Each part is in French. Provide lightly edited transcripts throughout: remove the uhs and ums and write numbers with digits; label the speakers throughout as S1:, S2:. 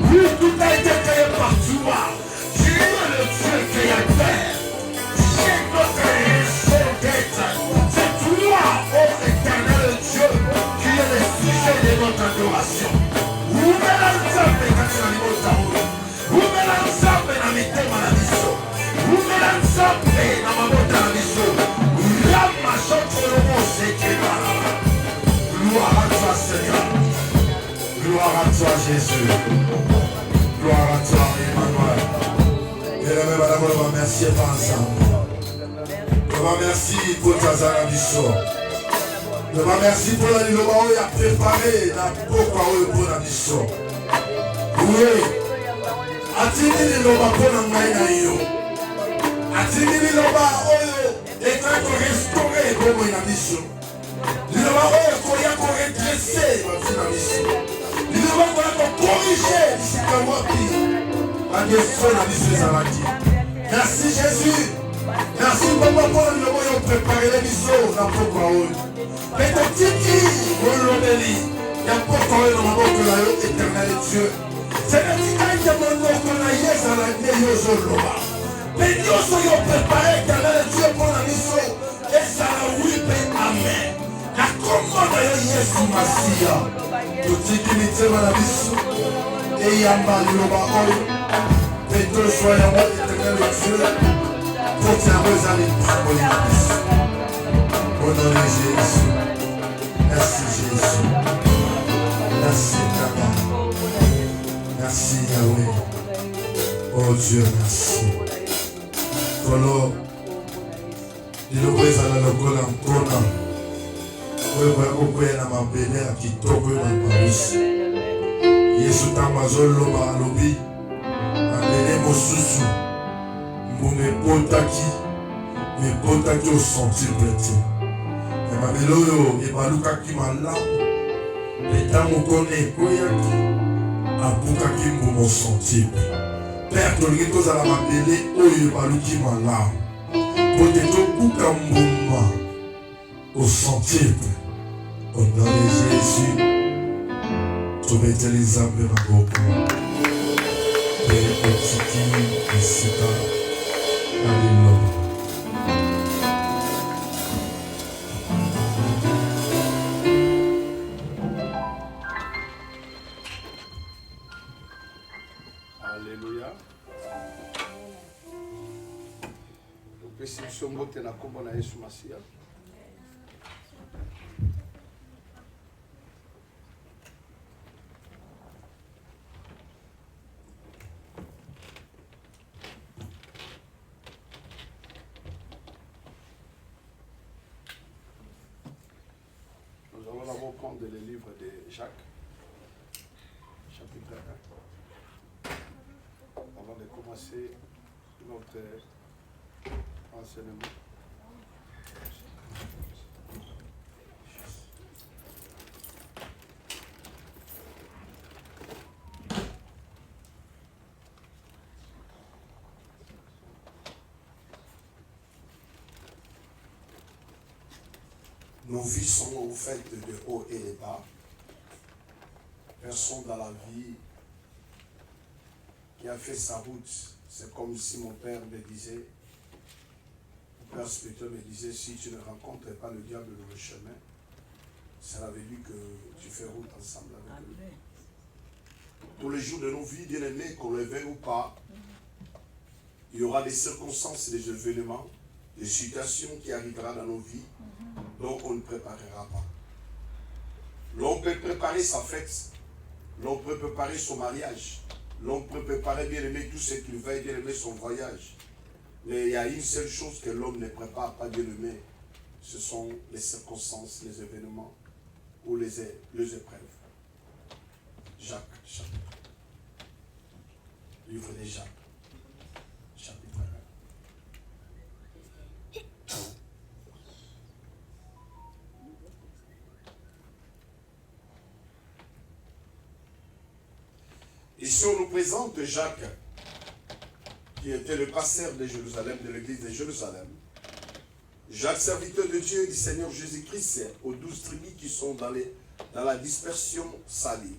S1: Oui, tout a été créé par toi. Tu es le Dieu créateur. C'est notre raison d'être. C'est toi, ô éternel Dieu, qui est le sujet de notre adoration. Vous me l'ensemble quand il y a vous me l'ensemble dans mes thèmes à la mission. Vous me l'ensemble dans ma botte à la mission. Rama chante le mot, c'est qui va. Gloire à toi, Seigneur. Gloire à toi, Jésus. Gloire à toi, Emmanuel. Et la même madame, on va remercier par ensemble. On va remercier pour ta mission. On va remercier pour la ligne où il a préparé la pourquoi pour la mission. Oui. Atini liloba pona ngai na yo. Atini liloba oyo ekako restaurer bomo na biso. Liloba oyo koya ko redresser na biso. Liloba koya ko corriger bisika wapi. Badeso na biso ezalaki. Merci Jésus. Merci papa pour liloba oyo préparer les biso na pokwa oyo. Petitiki olobeli ya pokwa oyo na maboko na yo éternel Dieu. C'est le petit qui a mon nom qu'on a eu à la gueule. Mais nous soyons préparés car le Dieu pour la mission. Et ça la oui, amen. La commande de Jésus Massia. Tout ce qui m'était dans la mission. Et Yamba Loba Oy. Et tous soyons éternel Dieu. Pour que vous allez pour la mission. Au nom de Jésus. Merci Jésus. Merci Papa. Merci Yahweh. Oh Dieu, merci. Kolo, il ouvre à la locola en kona. Oui, oui, na mabele à kitoko na paris. Yesu tamazolo ba lobi. Mabele mosusu. Mbume potaki au centuple. Et mabele yo ebaluka ki malamu. Leta mokone koyaki. Abukaki mbumo centuple. Père, tolingi tozala mabele oyo baluki malamu. Pote tobuka mbuma au centuple. Au nom de Jésus, tobeteli nzambe maboko. Père otiki esika na liloba.
S2: Alléluia. Topesi biso mbote na kombo na Yesu Masiya. Nous allons d'abord prendre le livre de Jacques, chapitre 1. Avant de commencer notre enseignement.
S3: Nos vies sont faites de haut et de bas. Personne dans la vie qui a fait sa route, c'est comme si mon père me disait, mon père spirituel me disait, si tu ne rencontres pas le diable dans le chemin, ça veut dire que tu fais route ensemble avec lui. Tous les jours de nos vies, bien aimés, qu'on le veuille ou pas, il y aura des circonstances, des événements, des situations qui arriveront dans nos vies, dont on ne préparera pas. L'on peut préparer sa fête, l'on peut préparer son mariage, l'on peut préparer, bien aimé, tout ce qu'il veut, bien aimé, son voyage. Mais il y a une seule chose que l'homme ne prépare pas, bien aimé, ce sont les circonstances, les événements ou les épreuves. Jacques, chapitre. Livre de Jacques, chapitre 1. Ici, on nous présente Jacques, qui était le pasteur de Jérusalem, de l'église de Jérusalem. Jacques, serviteur de Dieu et du Seigneur Jésus-Christ, aux 12 tribus qui sont dans la dispersion salie.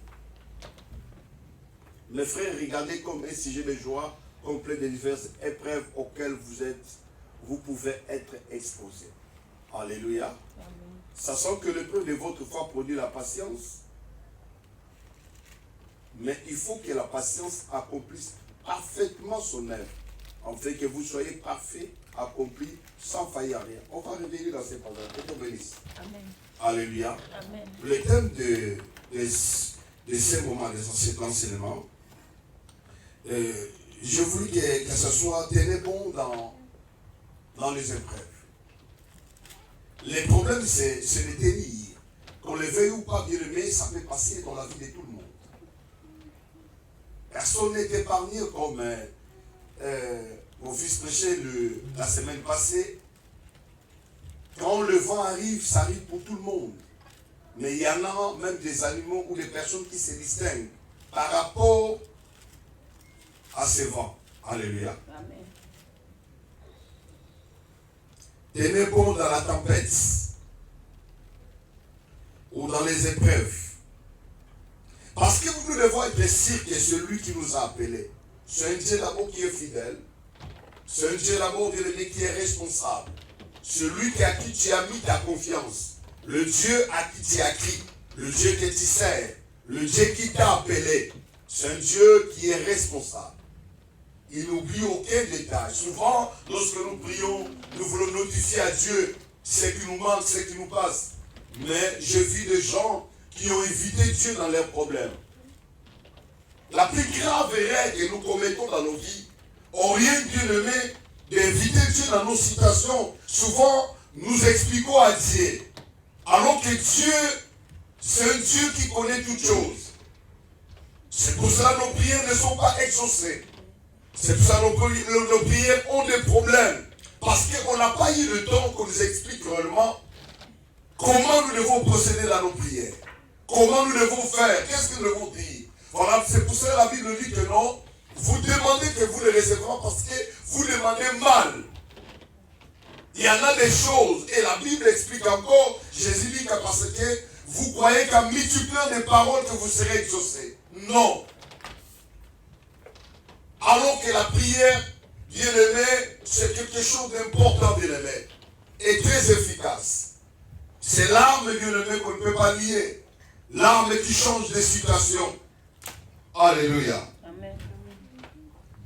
S2: Mes frères, regardez comme un sujet de joie complet des diverses épreuves auxquelles vous pouvez être exposés. Alléluia. Amen. Sachant que l'épreuve de votre foi produit la patience, mais il faut que la patience accomplisse parfaitement son œuvre, en fait que vous soyez parfaits, accomplis, sans faillir à rien. On va revenir dans ces passages. Que Dieu bénisse. Amen. Alléluia. Amen. Le thème de ces moments, de cet enseignement, je voulais que ce soit tenez bon dans les épreuves. Les problèmes, c'est de tenir. Qu'on le veuille ou pas, bien aimé, ça peut passer dans la vie de tout le monde. Personne n'est épargné comme mon fils prêchait la semaine passée. Quand le vent arrive, ça arrive pour tout le monde. Mais il y en a même des animaux ou des personnes qui se distinguent par rapport à ce vent. Alléluia. Amen. Tenez bon dans la tempête ou dans les épreuves. Parce que nous devons être sûrs que celui qui nous a appelés, c'est un Dieu d'abord qui est fidèle, c'est un Dieu d'abord qui est responsable, celui à qui tu as mis ta confiance, le Dieu à qui tu as crié, le Dieu que tu sers, le Dieu qui t'a appelé, c'est un Dieu qui est responsable. Il n'oublie aucun détail. Souvent, lorsque nous prions, nous voulons notifier à Dieu ce qui nous manque, ce qui nous passe. Mais je vis des gens qui ont évité Dieu dans leurs problèmes. La plus grave erreur que nous commettons dans nos vies, au rien bien aimé, d'éviter Dieu dans nos situations. Souvent, nous expliquons à Dieu. Alors que Dieu, c'est un Dieu qui connaît toutes choses. C'est pour ça que nos prières ne sont pas exaucées. C'est pour ça que nos prières ont des problèmes. Parce qu'on n'a pas eu le temps qu'on nous explique réellement comment nous devons procéder dans nos prières. Comment nous devons faire. Qu'est-ce que nous devons dire. Voilà, c'est pour ça que la Bible dit que non. Vous demandez que vous ne recevez pas parce que vous demandez mal. Il y en a des choses. Et la Bible explique encore. Jésus dit que parce que vous croyez qu'en multipliant des paroles que vous serez exaucés. Non. Alors que la prière, bien aimé, c'est quelque chose d'important, bien aimé. Et très efficace. C'est l'arme, bien aimé, qu'on ne peut pas lier. L'arme qui change des situations. Alléluia. Amen.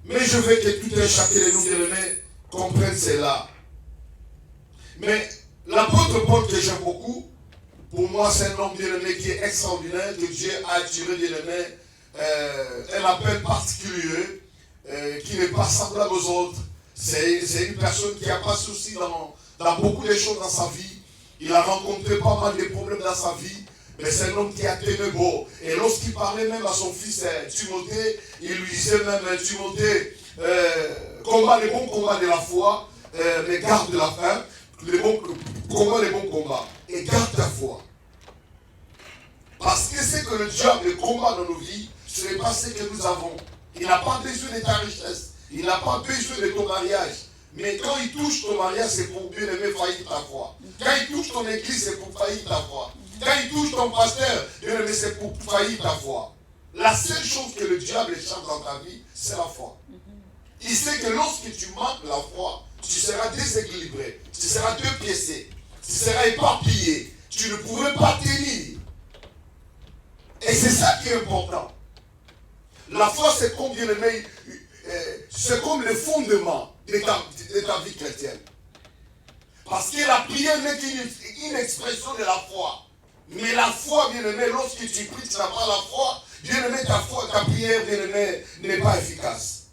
S2: Mais je veux que tout un chacun de nous, bien aimé, comprenne cela. Mais l'apôtre Paul que j'aime beaucoup, pour moi c'est un homme bien aimé qui est extraordinaire, que Dieu a attiré bien aimé, un appel particulier, qui n'est pas semblable aux autres. C'est une personne qui n'a pas de souci dans beaucoup de choses dans sa vie. Il a rencontré pas mal de problèmes dans sa vie, mais c'est un homme qui a tenu beau. Et lorsqu'il parlait même à son fils Timothée, il lui disait même, Timothée, combat les bons combats de la foi, mais garde la faim, combat les bons combats, et garde ta foi. Parce que c'est que le diable combat dans nos vies, ce n'est pas ce que nous avons. Il n'a pas besoin de ta richesse, il n'a pas besoin de ton mariage. Mais quand il touche ton mariage, c'est pour bien aimer faillir ta foi. Quand il touche ton église, c'est pour faillir ta foi. Quand il touche ton pasteur, bien aimé, c'est pour faillir ta foi. La seule chose que le diable cherche dans ta vie, c'est la foi. Il sait que lorsque tu manques la foi, tu seras déséquilibré, tu seras dépiécé, tu seras éparpillé, tu ne pourrais pas tenir. Et c'est ça qui est important. La foi, c'est comme, bien aimé, c'est comme le fondement de ta vie chrétienne. Parce que la prière n'est qu'une expression de la foi. Mais la foi, bien aimé, lorsque tu pries, tu n'as pas la foi, bien aimé, ta prière, bien aimé, n'est pas efficace.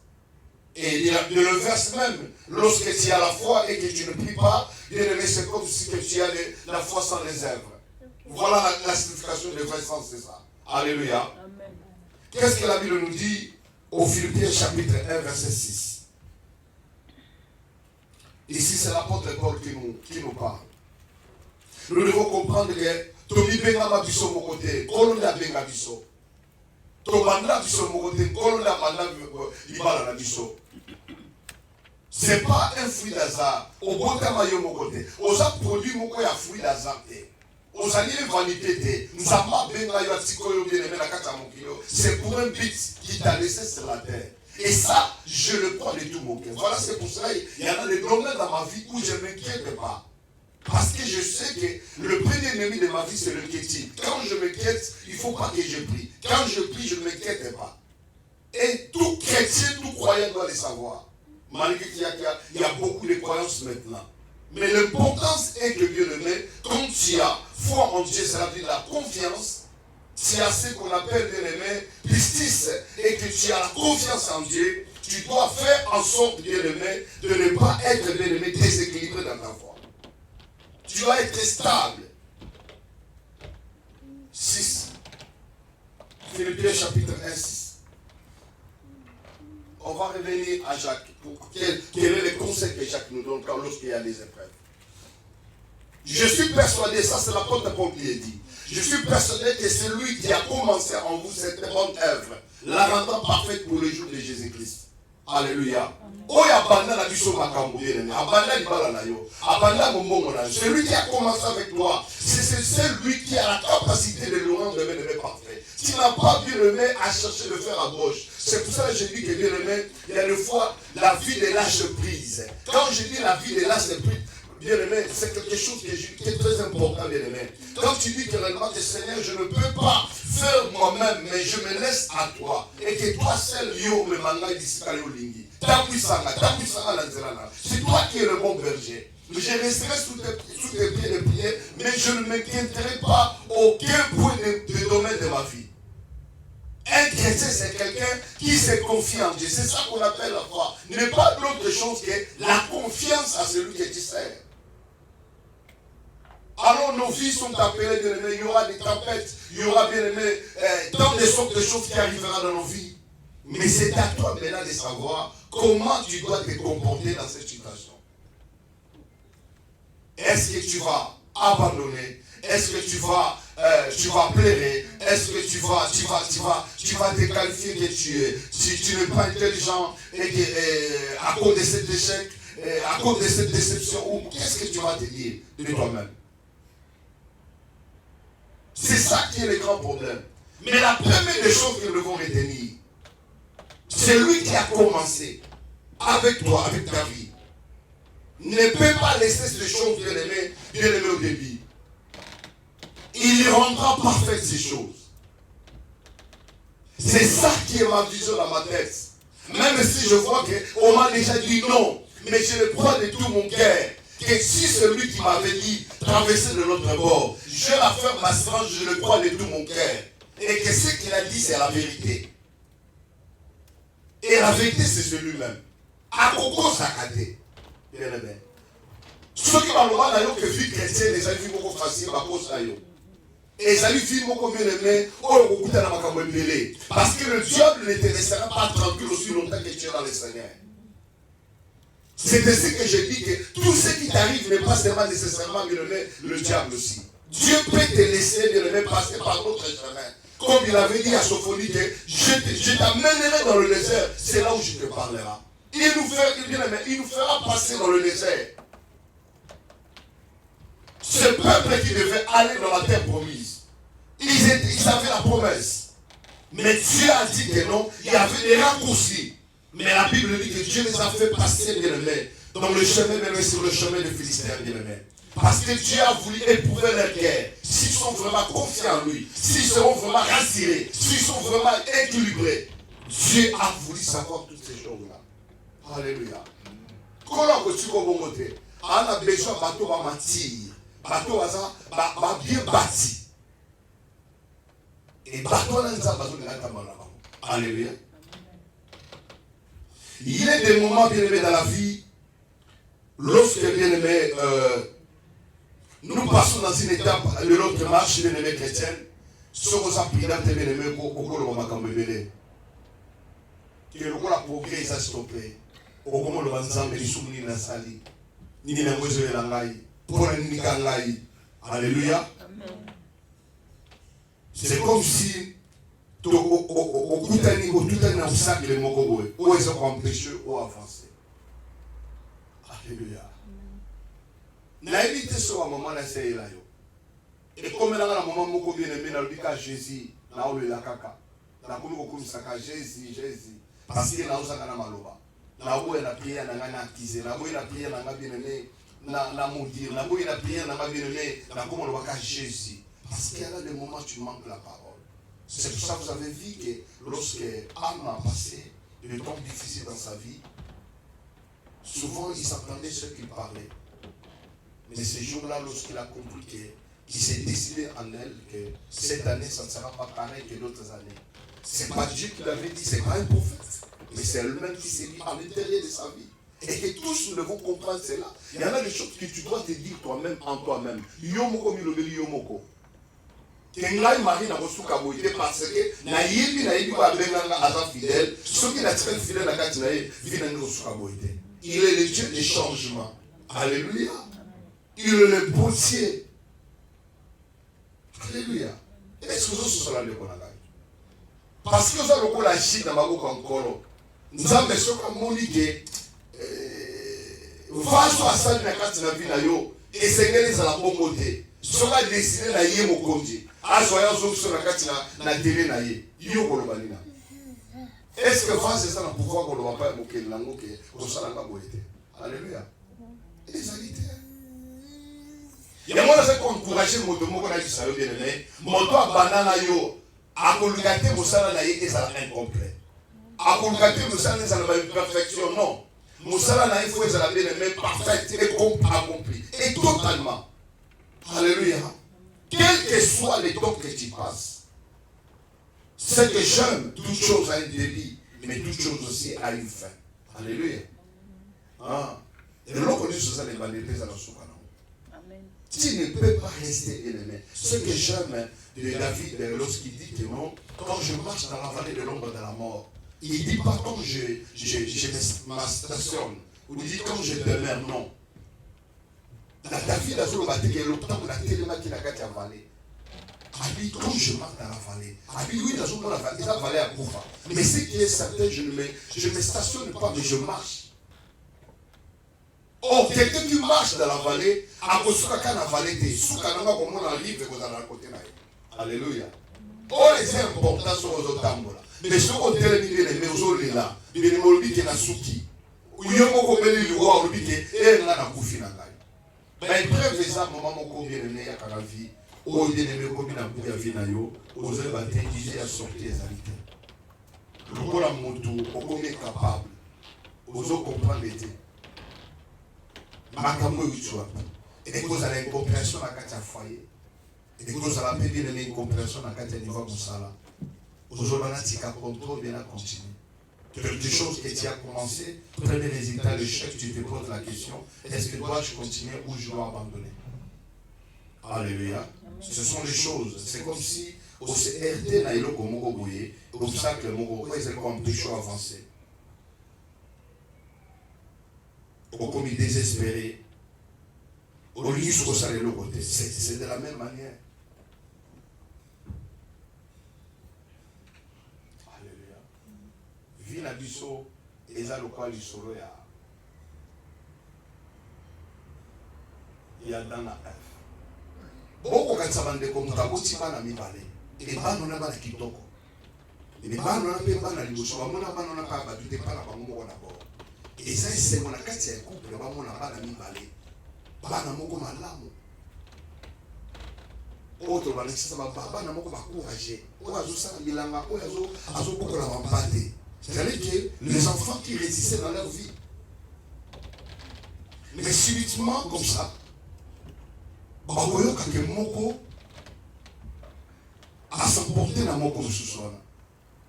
S2: Et de le verse même, lorsque tu as la foi et que tu ne pries pas, bien aimé, c'est comme si tu as la foi sans réserve. Voilà la signification de vrai sens, c'est ça. Alléluia. Amen. Qu'est-ce que la Bible nous dit au Philippiens chapitre 1, verset 6? Ici, c'est l'apôtre Paul qui nous parle. Nous devons comprendre que Tomi Bengama Biso Mokote, Kolonda Benga Biso. Tobanda Biso Mokote, Kolonda Banda Ibala Biso. Ce n'est pas un fruit d'hasard. Au Botama Yo Mokote. Osa produit Moko ya fruit d'hasard. Aux années vanité, nous avons c'est pour un but qui t'a laissé sur la terre. Et ça, je le crois de tout mon cœur. Voilà, c'est pour cela il y en a des domaines dans ma vie où je ne m'inquiète pas. Parce que je sais que le premier ennemi de ma vie, c'est le quiétude. Quand je m'inquiète, il ne faut pas que je prie. Quand je prie, je ne m'inquiète pas. Et tout chrétien, tout croyant doit le savoir. Malgré qu'il y a beaucoup de croyances maintenant. Mais l'importance est que, bien aimé, quand tu as foi en Dieu, ça veut dire la confiance, tu as ce qu'on appelle, bien aimé, pistis, et que tu as la confiance en Dieu, tu dois faire en sorte, bien aimé, de ne pas être, bien aimé, déséquilibré dans ta foi. Tu dois être stable. 6. Philippiens chapitre 1, 6. On va revenir à Jacques. Quel est le conseil que Jacques nous donne lorsqu'il y a des épreuves? Je suis persuadé, ça c'est l'apôtre Paul qui est dit. Je suis persuadé que c'est lui qui a commencé en vous cette bonne œuvre, la rendant parfaite pour le jour de Jésus-Christ. Alléluia. Celui qui a commencé avec toi, c'est celui qui a la capacité de le rendre parfait. Tu n'as pas bien aimé à chercher de faire à gauche. C'est pour ça que je dis que bien aimé, il y a une fois la vie de lâche prise. Quand je dis la vie de lâche prise, bien aimé, c'est quelque chose qui est très important, bien aimé. Quand tu dis que réellement, Seigneur, je ne peux pas faire moi-même, mais je me laisse à toi. Et que toi seul, yo, me manga d'ici lingi. C'est toi qui es le bon berger. Je resterai sous tes pieds de prière, mais je ne m'inquiéterai pas aucun point de domaine de ma vie. Un chrétien, c'est quelqu'un qui se confie en Dieu. C'est ça qu'on appelle la foi. Il n'est pas d'autre chose que la confiance à celui que tu sers. Alors nos vies sont appelées, bien aimés. Il y aura des tempêtes, il y aura, bien aimé, tant de sortes de choses qui arriveront dans nos vies. Mais c'est à toi maintenant de savoir comment tu dois te comporter dans cette situation. Est-ce que tu vas abandonner? Est-ce que tu vas pleurer? Est-ce que tu vas te qualifier que tu n'es pas intelligent et que à cause de cet échec, à cause de cette déception, ou qu'est-ce que tu vas te dire de toi-même? C'est ça qui est le grand problème. Mais la première des choses que nous devons retenir, c'est lui qui a commencé avec toi, avec ta vie. Ne peut pas laisser ces choses bien aimées au début. Il rendra parfait ces choses. C'est ça qui est ma vision dans ma tête. Même si je vois qu'on m'a déjà dit non, mais je le crois de tout mon cœur. Que si celui qui m'avait dit traverser de l'autre bord, je vais la faire ma frange, je le crois de tout mon cœur. Et que ce qu'il a dit, c'est la vérité. Et la vérité, c'est celui-même. À Coco Sakate. Bien aimé. Ceux qui m'ont dit que vie chrétienne, les amis beaucoup facile, ma cause à eux. Et les amis beaucoup bien aimé, parce que le diable ne te laissera pas tranquille aussi longtemps que tu es dans le Seigneur. C'est de ce que je dis que tout ce qui t'arrive n'est pas seulement nécessairement bien aimé, le diable aussi. Dieu peut te laisser bien aimé passer par d'autres chemins. Comme il avait dit à Sophonie que je t'amènerai dans le désert, c'est là où je te parlerai. Il nous fera passer dans le désert. Ce peuple qui devait aller dans la terre promise, ils avaient la promesse. Mais Dieu a dit que non, il y avait des raccourcis. Mais la Bible dit que Dieu les a fait passer, bien aimé, dans le chemin, bien aimé, sur le chemin de Philistins, bien aimé. Parce que Dieu a voulu éprouver leur cœur. S'ils sont vraiment confiants en lui, s'ils seront vraiment rassurés, s'ils sont vraiment équilibrés, Dieu a voulu savoir toutes ces choses-là. Alléluia. Comment tu peux on a besoin de bateau à mentir. Bateau à bien bâti. Et bateau à bateau de la caméra. Alléluia. Il y a des moments bien aimés dans la vie, lorsque bien aimé, nous passons dans une étape de notre marche bien aimé chrétienne, ce qu'on s'appelle bien aimé pour le moment comme bébé. Et le coup la progrès il s'est stoppé. Au moment le banzam et les souvenirs na sali, ni na mozo la ngai, pour ni kangai. Alléluia. C'est comme si au kutani na obstacle moko boye, ou ils ont empêché ou avancer. Alléluia. Na évité ce moment là c'est là yo.
S3: Et comme on a un moment où bien aimé dans le cas Jésus, là où il a caca, là où il a Jésus, Jésus, parce qu'il a osé dans maloba, là où il a prié dans la accusé, là où il a prié dans la bien aimé, la maudire, là où il a prié dans la bien aimé, là où on va cacher Jésus, parce qu'il y a des moments où tu manques la parole. C'est pour ça que vous avez vu que lorsque Anne a passé des temps difficiles dans sa vie, souvent il s'attendait ce qu'il parlait. Mais ce jour-là, lorsqu'il a compris qu'il s'est décidé en elle que cette année, ça ne sera pas pareil que d'autres années. Ce n'est pas Dieu qui l'avait dit, ce n'est pas un prophète, mais c'est elle-même qui s'est dit à l'intérieur de sa vie. Et que tous nous devons comprendre cela. Il y en a des choses que tu dois te dire toi-même en toi-même. Yomoko milobeli yomoko. Kengai Marie n'a reçu Kaboïté parce que Naïbi va benanga à fidèle. Ceux qui n'ont pas fidèle à Katinaï, viennent reçu Kaboïté. Il est le Dieu des changements. Alléluia. Il est le potier. Alléluia. Est-ce que vous avez le Konagai? Parce que vous avez le la Chine dans ma bouche encore. Nous avons besoin de moniquer. Vaso à ça, na Katina Vinayo. Et c'est que la bonne côté. Ce qu'on a décidé na yé mo konji. Azoya zo sur la Katina na télé na yé. Yo kolobanina. Est-ce que Vaso c'est ça na pouvoir qu'on ne va pas moquer lango que on s'en a boité. Alléluia. Les alités. Il y a moi qui encouragé mon moto moko na bisayo bien aimé. Moto a banana yo. A kolugate mosala na yé et ça incomplet. A kolugate mosala na ça na perfection non. Mosala na ifo ezala bien aimé parfait et accompli et totalement. Alléluia. Quel que soit les temps que tu passes, c'est que j'aime toute chose a un début, mais toute chose aussi a une fin. Alléluia. Ah. Et l'on connaît sur ça les banalités à la soukana. Tu ne peux pas rester aimé. Ce que j'aime de David lorsqu'il dit que non, quand je marche dans la vallée de l'ombre de la mort, il ne dit pas quand je me stationne, ou il dit quand je demeure, non. David a dit que le temps de la téléma qui n'a qu'à la vallée. Abi, quand je marche dans la vallée, Abi, oui, dans la vallée à Koufa. Mais ce qui est certain, je ne me stationne pas, mais je marche. Oh, quelqu'un qui marche dans la vallée, à Kosuka dans la vallée, Soukananga, comme on arrive, et qu'on a le côté là. Alléluia. Oh, c'est important sur les autres tambours. Mais ce qu'on t'a dit, les maisons là, il y a des gens qui sont souki. Il y a des gens qui sont souki, et il y a des koufi na gai. Mais bref, ça, maman, mon bien aimé, à la vie, oh, il y a des gens qui ont la vie na yo, aux œuvres intelligentes à sortir les alités. Le rôle à mon tour, on est capable, aux autres comprendre l'été. Makambo yuchwa. Et que vous avez une compréhension à quatre foyer. Et que vous avez bien une compréhension à quatre niveaux musala. Aujourd'hui, tu as contrôle bien à continuer. Quelque chose que tu as commencé, premier résultat, l'échec, tu te poses la question, est-ce que dois-je continuer ou je dois abandonner? Alléluia. Ce sont les choses. C'est comme si on s'est heurté dans le Moko Bouye, obstacle Moko, c'est comme des choses avancées. Comme il désespéré, au lieu de ça de l'autre côté, c'est de la même manière. Alléluia. Vie la biso, et ça le quoi l'isoro il y a dans la F. Beaucoup quand ça va de comme t'as beau tipa na mi parler. Et pas non na kitoko. Et pas non na pe pas na liboso, ba mona ba non na ka ba tu te pas la ba mo na bo. Et ça, c'est mon acte, c'est un couple, on n'a pas la même balai. Baba n'a pas malamu. Autre, on a dit ça, Baba n'a pas encouragé. On a dit ça, il a beaucoup la rampate. C'est-à-dire que les enfants qui résistaient dans leur vie. Mais subitement, comme ça, Baboyo Kakemoko a s'emporté dans mon comme ce soir.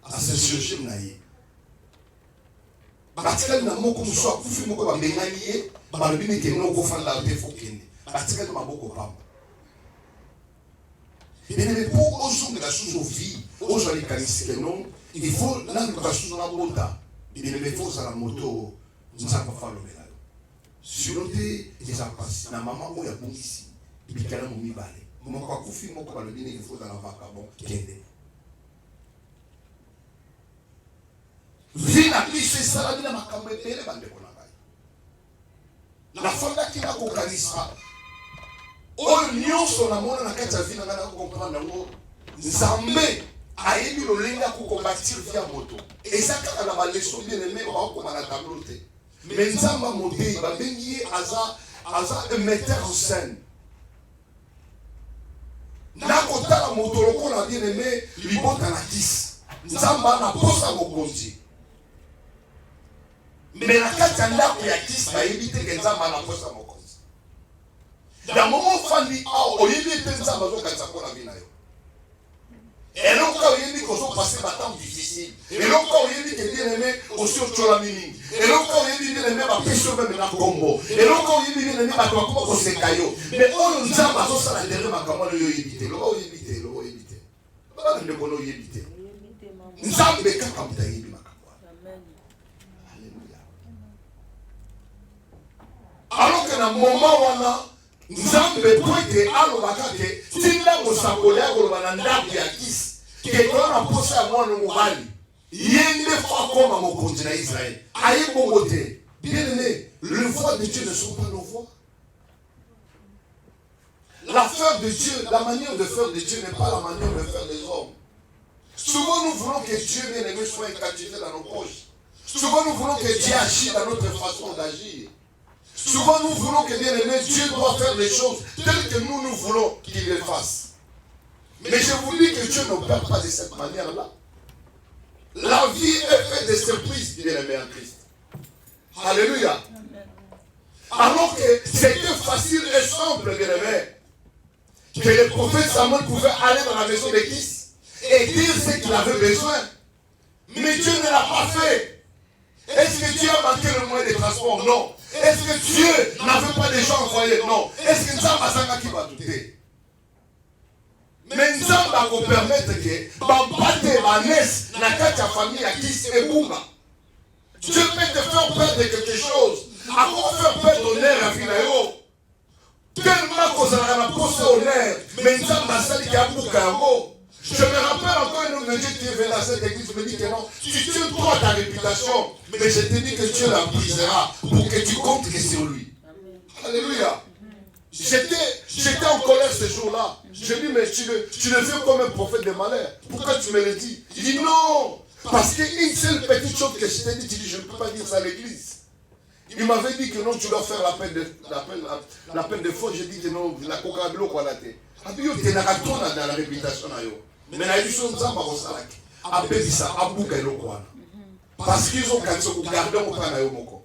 S3: À se chercher naïe. Batikali na moko muso akufi moko ba menganie ba lobini ke no ko fanda te fokende batikali maboko pamba mais pour ozonga la chose au vie ozali kanisi que non il faut là le chose na bonda il faut ça la moto nza ko fa lobela sur te les apasi na maman oya bongisi bikala mo mibale moko akufi moko ba lobini il faut dans la vaca bon kende. Vina biso esala bina makambo ebele bandeko na ngai. Na fonda kina kokanisa.
S2: oyo nyonso na mona na kati ya vie na ngai na comprendre yango nzambe ayebi lolenge akokombatir vie ya moto eza kaka na baleson bien aimé bakokoma na tableau te mais nzambe amodei babengi ye aza un metteur en scène nakotala moto lokola bien aimé libota na kisi nzambe ana posa mokonzi mais na kati ya ndako ya kisi bayebi te ke nzambe ana posa mokonzi ya momo ofandi awa oyebi ete nzambe azokatisa mpona vi na yo eloko oyebi kozopase batemps difficile eloko oyebi ke bien aimé osi otolami mingi eloko oyebi bien aimé bapesi yo meme na kombo eloko oyebi bien aimé bato bakoma koseka yo mais oyo nzambe azosala ndenge makambo wana yo oyebi te loba oyebi te loba oyebi te loba ndeko na oyebi te nzambe kaka moto ayebi makambo wana alleluya alors que na moment wana nzambe po ete alobaka ke tinda mosakoli akoloba na ndako ya kisi ke toyo na posa ya mwana mobali ye nde fo akoma mokonzi na Israël aye bongo te bien aimé les voix de Dieu ne sont pas nos voix. L'affaire de Dieu, la manière de faire de Dieu n'est pas la manière de faire des hommes. Souvent nous voulons que Dieu bien aimé soit captivé dans nos poches. Souvent nous voulons que Dieu agisse dans notre façon d'agir. Souvent nous voulons que bien aimé Dieu doit faire les choses telles que nous voulons qu'il les fasse. Mais je vous dis que Dieu n'opère pas de cette manière-là. La vie est faite de surprises, bien aimé en Christ. Alléluia. Alors que c'était facile et simple, bien aimé, que le prophète Samuel pouvait aller dans la maison de Kis et dire ce qu'il avait besoin. Mais Dieu ne l'a pas fait. Est-ce que Dieu a manqué le moyen de transport? Non. Est-ce que Dieu n'avait pas de gens envoyés? Non. Est-ce que Nzamba Zanga qui va douter? Mais Nzamba va permettre que Bambate Vanès n'a qu'à ta famille à Kis et Bouma. Dieu peut te faire perdre quelque chose. À quoi faire perdre l'honneur à Finayo? Tellement qu'on a posé honneur. Mais Nzamba Zanga qui a Boukango. Je me rappelle encore un homme de Dieu qui est venu à cette église, me dit que non, tu tiens toi ta réputation, mais je te dis que Dieu la brisera pour que tu comptes que sur lui. Amen. Alléluia. J'étais en colère ce jour-là. Je dis, mais tu le fais comme un prophète de malheur. Pourquoi tu me le dis? Il dit non. Parce qu'une seule petite chose que je t'ai dit, tu dis, je ne peux pas dire ça à l'église. Il m'avait dit que non, tu dois faire la peine de faux. J'ai dit que non, la coca-blo quoi la tête. Tu es dans la réputation. Mais na édition nzamba kosalaki abebisa abuka eloko wana parce qu'ils ont kanisa kogarder mokana na yo moko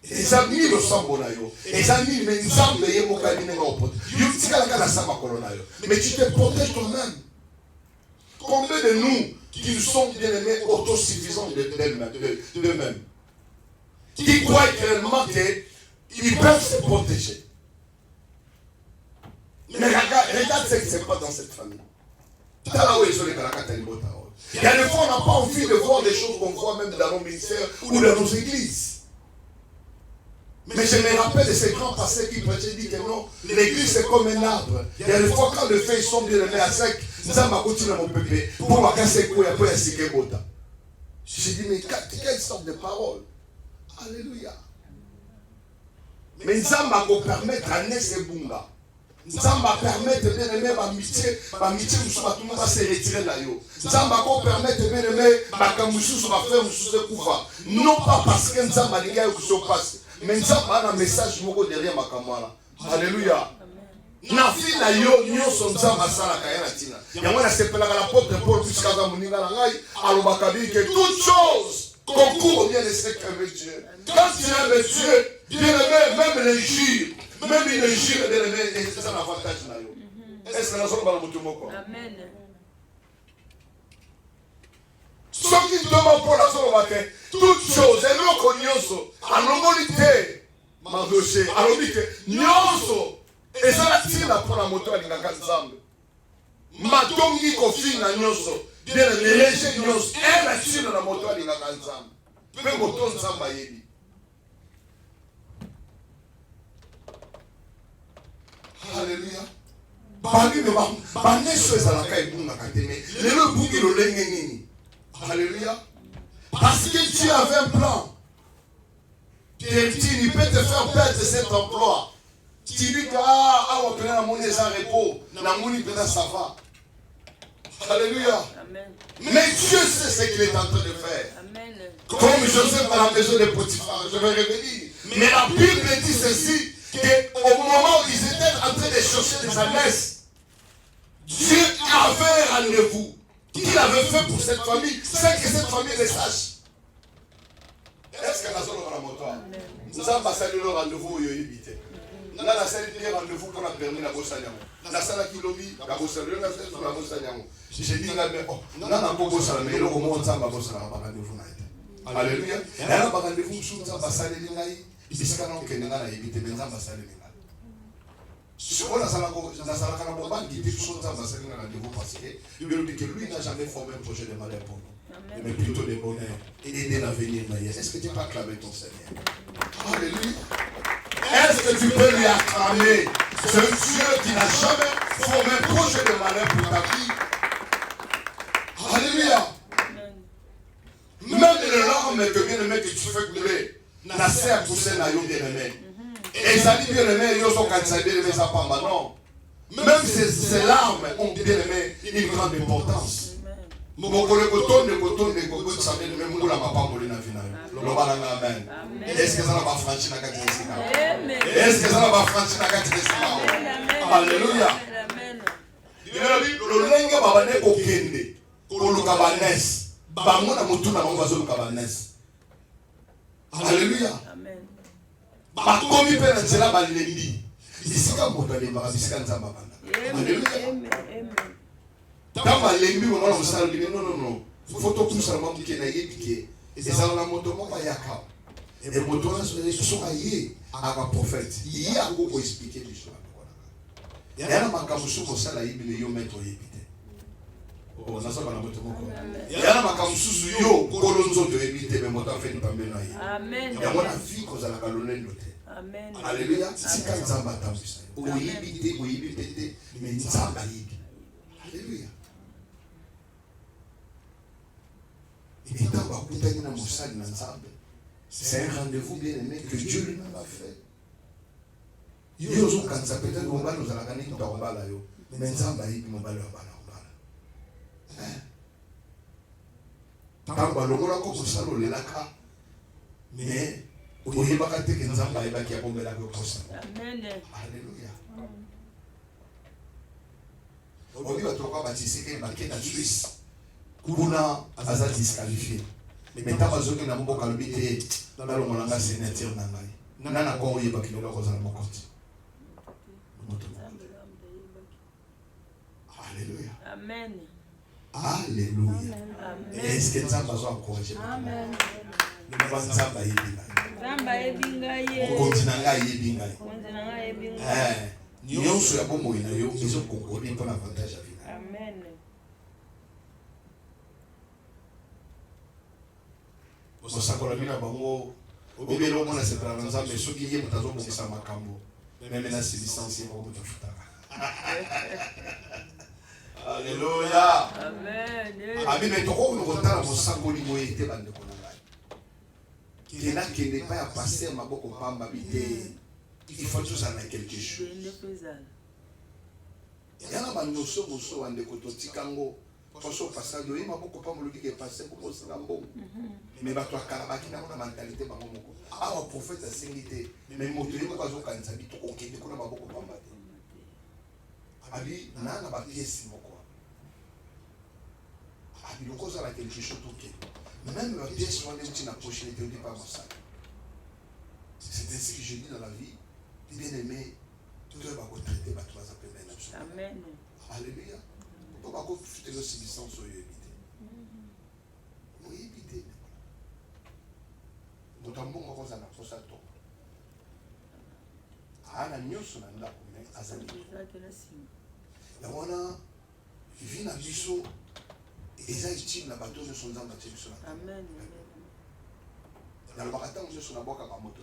S2: ezami losambo na yo ezami mais nzambe ye mokani nenga opote yo tikalaka na samba kolo na yo mais tu te protèges toi-même. Combien de nous qui sont bien aimés autosuffisants d'eux-mêmes qui croient réellement qu'ils peuvent se protéger? Mais regarde ce qui se passe dans cette famille. Il y a des fois, on n'a pas envie de voir des choses qu'on voit même dans nos ministères ou dans nos églises. Mais je me rappelle de ces grands pasteurs qui prêchaient, disent que non, l'église c'est comme un arbre. Il y a des fois, quand les feuilles sont bien aimées à sec, nous allons continuer à mon bébé pour ma casser quoi, pour essayer bota. Je dis, mais quelle sorte de parole? Alléluia. Mais nous allons permettre à Ness Bunga. Nzamba permettre bien aimer amitié musu ba tout va se retirer là yo. Nzamba ko permettre bien aimer ba kamusu ba faire musu kufa. Non pas parce que Nzamba linga yo kuso passe, mais Nzamba a un message moko derrière makamwana. Alléluia. Na fi na yo nyonso Nzamba sala ka yana tina. Yango na sepela la porte Paul puisque za muninga la ngai alobaka bi que toute chose concourt bien de ce qu'aime Dieu. Quand tu aimes Dieu, bien aimé, même les jures. Même il est jure de lever, c'est un avantage. Est-ce que nous sommes dans le monde? Amen. Ce qui demande pour la somme, toute chose, et non qu'on nyonso, à l'homolité, ma dossier, à l'homolité, nyonso, et ça la tire pour la moto à l'ingakazam. Ma tongi kofi na nyonso, bien le léger nyonso, et la tire la moto à l'ingakazam. Peu moto nzamba yebi. Alléluia. Alléluia. Parce que Dieu avait un plan. Il peut te faire perdre cet emploi. Tu dis que ah, on peut amener sans repos, n'amoni peut ça va. Alléluia.
S4: Amen.
S2: Mais Dieu sait ce qu'il est en train de faire.
S4: Amen.
S2: Comme Joseph dans la maison de Potiphar, je vais revenir. Mais la Bible dit ceci, qu'au moment où ils étaient en train de chercher des ânesses, Dieu avait un rendez-vous qu'il avait fait pour cette famille, sans que cette famille le sache. Est-ce que nous avons la moto? Nous avons passé le rendez-vous où il y a évité. Nous avons passé le rendez-vous pour la permis la bosse à Niamou. Nous avons passé le la bosse à Niamou. Nous avons passé la Niamou. J'ai dit, nous avons bosse à la mais comment on s'en va bosse à la rendez-vous. Alléluia. Et là, nous avons rendez-vous, nous avons passé le Niamou. Bisika na okende na éviter benza basale linga. Si on a ça la bomba qui dit chose ça basale linga rendez-vous parce que lui n'a jamais formé un projet de malheur pour nous. Mais plutôt de bonheur et d'aider l'avenir. Est-ce que tu peux acclamer ton Seigneur? Alléluia. Est-ce que tu peux lui acclamer ce Dieu qui n'a jamais formé un projet de malheur pour ta vie? Alléluia. Même les larmes que bien aimé que tu fais couler. Nasser a poussé na yo bien aimé. Et ça dit bien aimé, yo sont candidat bien aimé ça pas non. Même ces larmes ont bien aimé une grande importance. Mon collègue de coton ça bien aimé mon la papa pour na vina. Le balanga amen. Est-ce que ça va franchir na kati de est-ce que ça va franchir na kati de Alléluia. Le lenga baba ne ko kende. Ko luka banes. Ba mo na mutu na ngo zo luka banes. Alléluia.
S4: Amen.
S2: Bakomi pe na nzela balembi. Bisika moto alemba bisika nzamba bana. Alléluia.
S4: Amen.
S2: Dans balembi on va musala non. Photo tout ça m'a dit que na yebike. Et ça la moto mo pa yaka. Et moto na so aye aka prophète. Il y a go pour expliquer les choses. Il y a na makamusu ko sala yibile yo mettre yebite. Oh na so bana moto moko. Yana makamususu yo kolonzo to ebite me moto afeni pambena ye.
S4: Amen.
S2: Ya mona vie ko zala kalonendo te.
S4: Amen.
S2: Alléluia. Sika nzamba tambisa. Oyibite te me nzamba yibi. Alléluia. Et quand on a na mosali na nzambe, c'est un rendez-vous bien aimé que Dieu lui-même a fait. Yo zo kanza peut-être on va nous alakani to mbala yo. Mais nzamba yibi mbala bana. Tant balongola ko kosalo lelaka mais oyebaka te ke nzamba ayebaki abombela ko kosa.
S4: Amen.
S2: Alléluia. Obi batoka batiseke baké na Suisse kuna aza disqualifié mais taba zoki na mboka lobi te na longola nga sénateur na ngai nana ko oyebaki loko za na mokoti. Alléluia.
S4: Amen.
S2: Alléluia. Est-ce que Nzamba a encouragé? Amen. Nzamba yebinga.
S4: Nzamba yebinga ye.
S2: Kontinanga yebinga. Kontinanga yebinga. Nyonso ya bomo ina yo izo concorde pour l'avantage à vie.
S4: Amen.
S2: Osakola bina bango obelo mona se tra Nzamba soki ye mutazo bokisa makambo. Même na licence ko mutufuta. Alléluia.
S4: Amen.
S2: Amen. Mais toko no kotala mosangoli moyete bande konanga. Kena kende pas à passer maboko pamba bité. Il faut tous en quelque chose. Yana ba noso moso ande kototikango. Poso passage yo maboko pamba loki ke passer ko mosango. Mais ba to akalabaki na mentalité bango moko. Ah o prophète a singité. Mais moto yo ko zo kanisa bito ko kende ko na maboko pamba. Abi nana ba pièce moko. Il y a quelque chose qui même la pièce où on est dans la poche n'était pas comme ça. C'est ainsi que je dis dans la vie, bien aimé, tout le monde va traiter par trois appels.
S4: Amen.
S2: Alléluia. Pourquoi vous faites le silence sur eux éviter? Vous évitez. Vous avez un bon rose à la fosse à toi. Ah, la nuit sur la nappe, mais à Zali. Il y a un vit dans le biseau. Et ça, il y a un bateau de son âme.
S4: Amen.
S2: Il y a le baratin où je suis en bois à moto.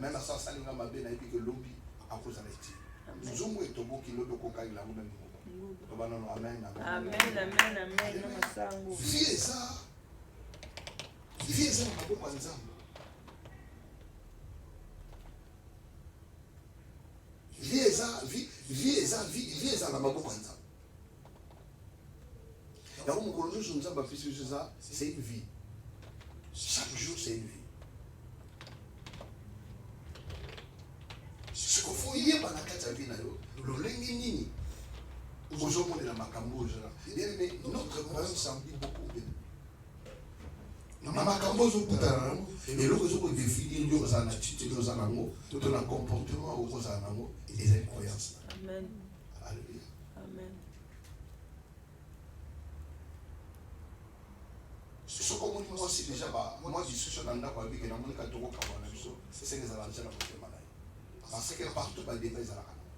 S2: Même à ça, ça n'a pas bien que l'obbi à cause de l'éthique. Nous avons été beau qui l'eau de coca, il a même. Amen.
S4: Amen. Amen.
S2: Vie ça. Vie ça, on a beaucoup de
S3: vie eza na maboko ya Nzambe. Yango mokolo nyonso Nzambe apesi biso eza, c'est une vie. Chaque jour c'est une vie. Ce qu'il faut yeba na kati ya vie na yo, lolenge nini ozomonela makambo ozala. Mais notre problème semble beaucoup. Na makambo ozokutana nango eloko ezokodéfinir nde ozala na attitude ozala nango to na comportement okozala nango eza une croyance.
S4: Amen.
S3: Alléluia.
S4: Amen.
S3: Soko omoni mwasi déjà mwa discussion na ndako abike namoni ka tokokabwa na biso senge ezala nzela na motema na ye parce que partout badeba ezalaka nango.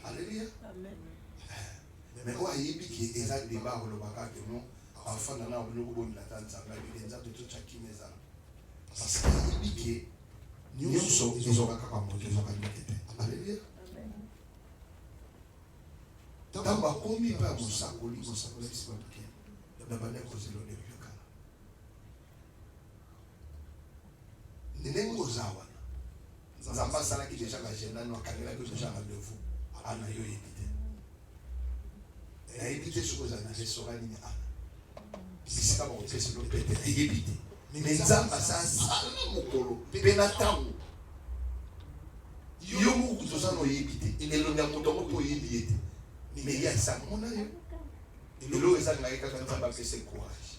S3: Alléluia.
S4: Amen.
S3: Mais oyo ayebi ke eza débat akolobaka ke non afanda na oloko bondela ta Nzambe abike nzambe totya kimia ezala parce que ayebi ke nyonso ezoka kaka moto ezoka ndeke te. Alléluia. Ntango akomi mpe ya mosakoli bisi babuke na banda kozela ondeko kala ndenge oza wana Nzambe asalaki deja bagenda no akangelaki deja rendez-vous ana yo yebi te nayebi te soki ozala na restaurant nini ana bisika bakopeselo mpe te nayebi te mais Nzambe asala mokolo mpe na ntango yo moko toza na oyebi te elongi ya moto yango mpe oyebi ye te mais ye asamona yo eloko ezalingaki kaka Nzambe apesa courage.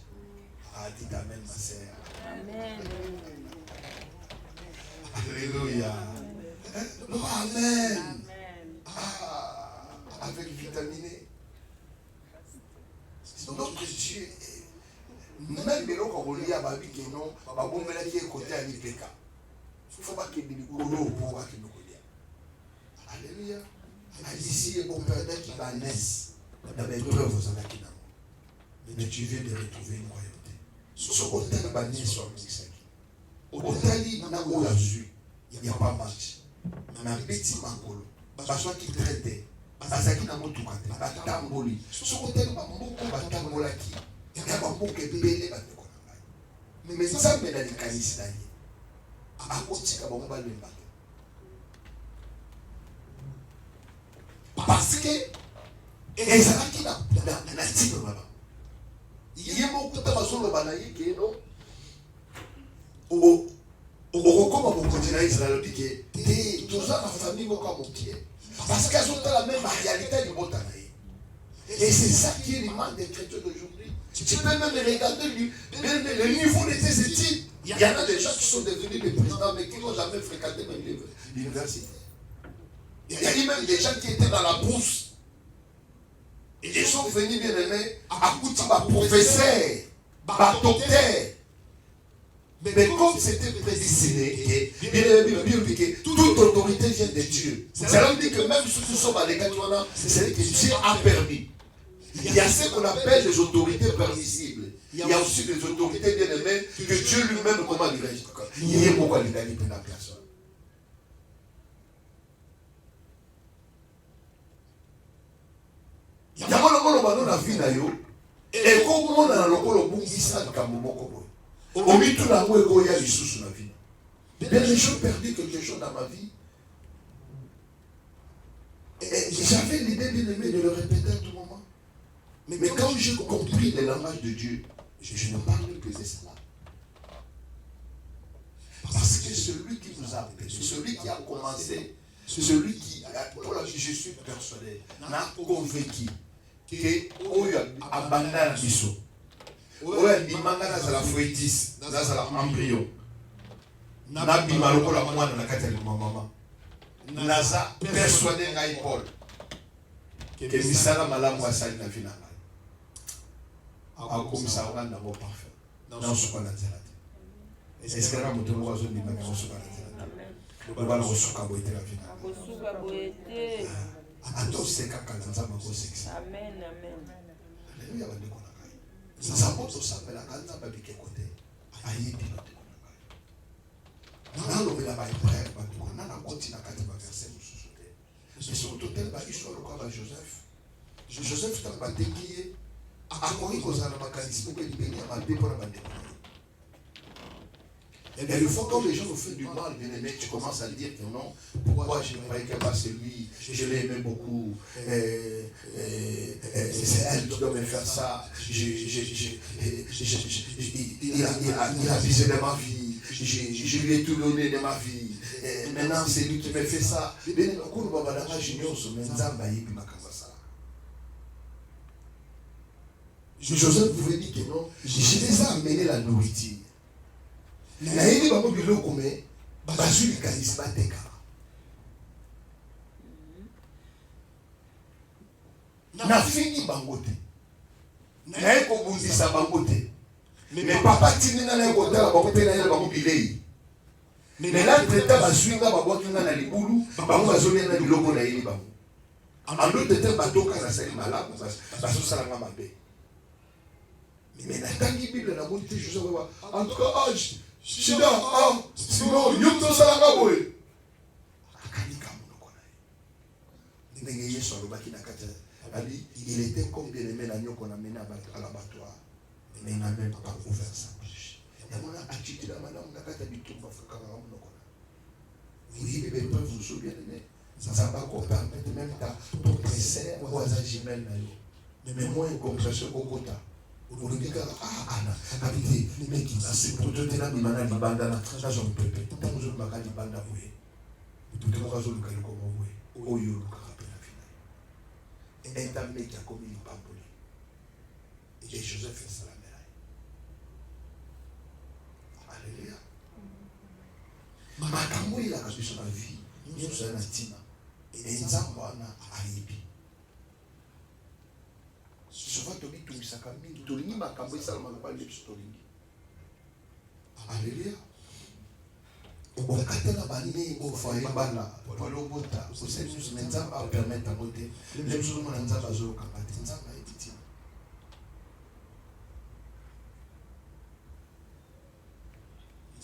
S3: Dites amen ma sœur.
S4: Amen.
S3: Alléluia. Non, amen. Avec vitaminé. Notre Dieu, même eloko kolia babi ke non babomelaki ekote ya lipeka. Faut pas que likolo po ba ke kolia. Alléluia. Ici on perdait qui va naître dans les preuves aux anakina. Mais tu viens de retrouver une royauté. Ce côté de la naissance sur Misaki. Otali na oya zui. Il n'y a pas match. Mais un petit makolo. Baswa qui traite. Basaki na motuka te. Batamboli. Ce côté de moko batambolaki. Il y a pas beaucoup de bébés bateko na ngai. Mais ça me donne kanisi na ye. Akotika bango balemba. Parce que ezalaki na ntino baba ye moko ta bazoloba na ye ke no okokoma mokonzi na Israel obike te toza na famille moko ya mokie parce que azotala même la réalité libota na ye. Et c'est ça qui est l'image des chrétiens d'aujourd'hui. Tu peux même regarder le niveau de tes études. Il y en a des gens qui sont devenus des présidents mais qui n'ont jamais fréquenté même l'université. Il y a même des gens qui étaient dans la bourse. Ils sont venus bien aimés à côté de professeur, docteur. Mais comme c'était prédestiné, toute autorité vient de Dieu. Ça veut dire que même si nous sommes à l'écart, c'est que Dieu a permis. Il y a ce qu'on appelle les autorités permissibles. Il y a aussi les autorités bien aimées que Dieu lui-même, comment dirais-je, il y a beaucoup de gagner pour la personne. Yango lokolo bano na vie na yo e ko mona na lokolo bungisa likambo moko boye omitu na ngo eko ya lisusu na vie. Bien j'ai perdu quelque chose dans ma vie et j'avais l'idée bien aimée de le répéter à tout moment, mais quand j'ai compris le langage de Dieu je ne parle que de cela parce que celui qui nous a appelé, celui qui a commencé, celui qui pour la vie je suis persuadé n'a convaincu que oyo abandana biso oyo bimanga na la foetis na la embryon na bima lokola mwana na kati ya mama naza persuadé ngai Paul que misala malamu asali na vie na ngai akomisa wana bo parfait na suka na nzela te est-ce que na moto moko azondima na suka na nzela te lobala kosuka boye te la vie na
S4: kosuka boye te.
S3: atose kaka na Nzambe akosekisa.
S4: Amen, amen.
S3: Alléluia bandeko na ngai. Nzambe tosambelaka Nzambe abike kote ayebi bandeko na ngai. Nalobela bahébreu bandeko nana koti na kati baverset mosusu te. Mais surtout tele bahistoire lokola ba Joseph ntango batengi ye akoki kozala na makanisi mpe libeli ya mabe mpona bandeko na ye.
S2: Et des fois, quand les gens nous font du mal, bien aimé, tu commences à dire que non, pourquoi je ne croyais pas c'est lui, je l'aimais beaucoup, c'est elle qui doit me faire ça, il a visé de ma vie, je lui ai tout donné de ma vie, et maintenant c'est lui qui me fait ça. Joseph pouvait dire que non, je les ai amenés la nourriture. Naïli bango biloko me bazui likanisi bateka. Na fini bango te. Na eko bundisa bango te. Mais papa tini na na eko tala bango pe na yele bango bilei. Mais là treta bazui nga bango kinga na libulu bango bazoli na biloko na yeli bango. En d'autres termes batoka na sali malamu baso sala nga mabe. Mais na tangi Bible na monte Joseph en tout cas Shida, sinon, Yuto Salagaboy. Il était comme bien aimé l'agneau qu'on a mené à l'abattoir. Mais il n'a même pas ouvert sa bouche. Oui, les peuples vous sont bien aimés. Ça ne va pas permettre même ton pressé ou à Jimel. Mais moi, une compréhension au quota. Olingika ana abiti meki asipotote na bimana libanda na trajo mpepe tamuzo makali libanda boye tutu mokazo lukali ko boye oyo lukaka pena fina et ta meki akomi lipamboli et Joseph fait ça la médaille. Alléluia. Makambo ila kabisa na vie nyuso na tima et nzambo ana aibi. Souvent, tu dis que tu as mis tout le monde à camber ça, on pas les stories. Alléluia. Au cas la banni, au foyer bana, pour le bota, au sein de ce mental à permettre à monter. Les gens ont un zaba zo kapati, zaba et petit.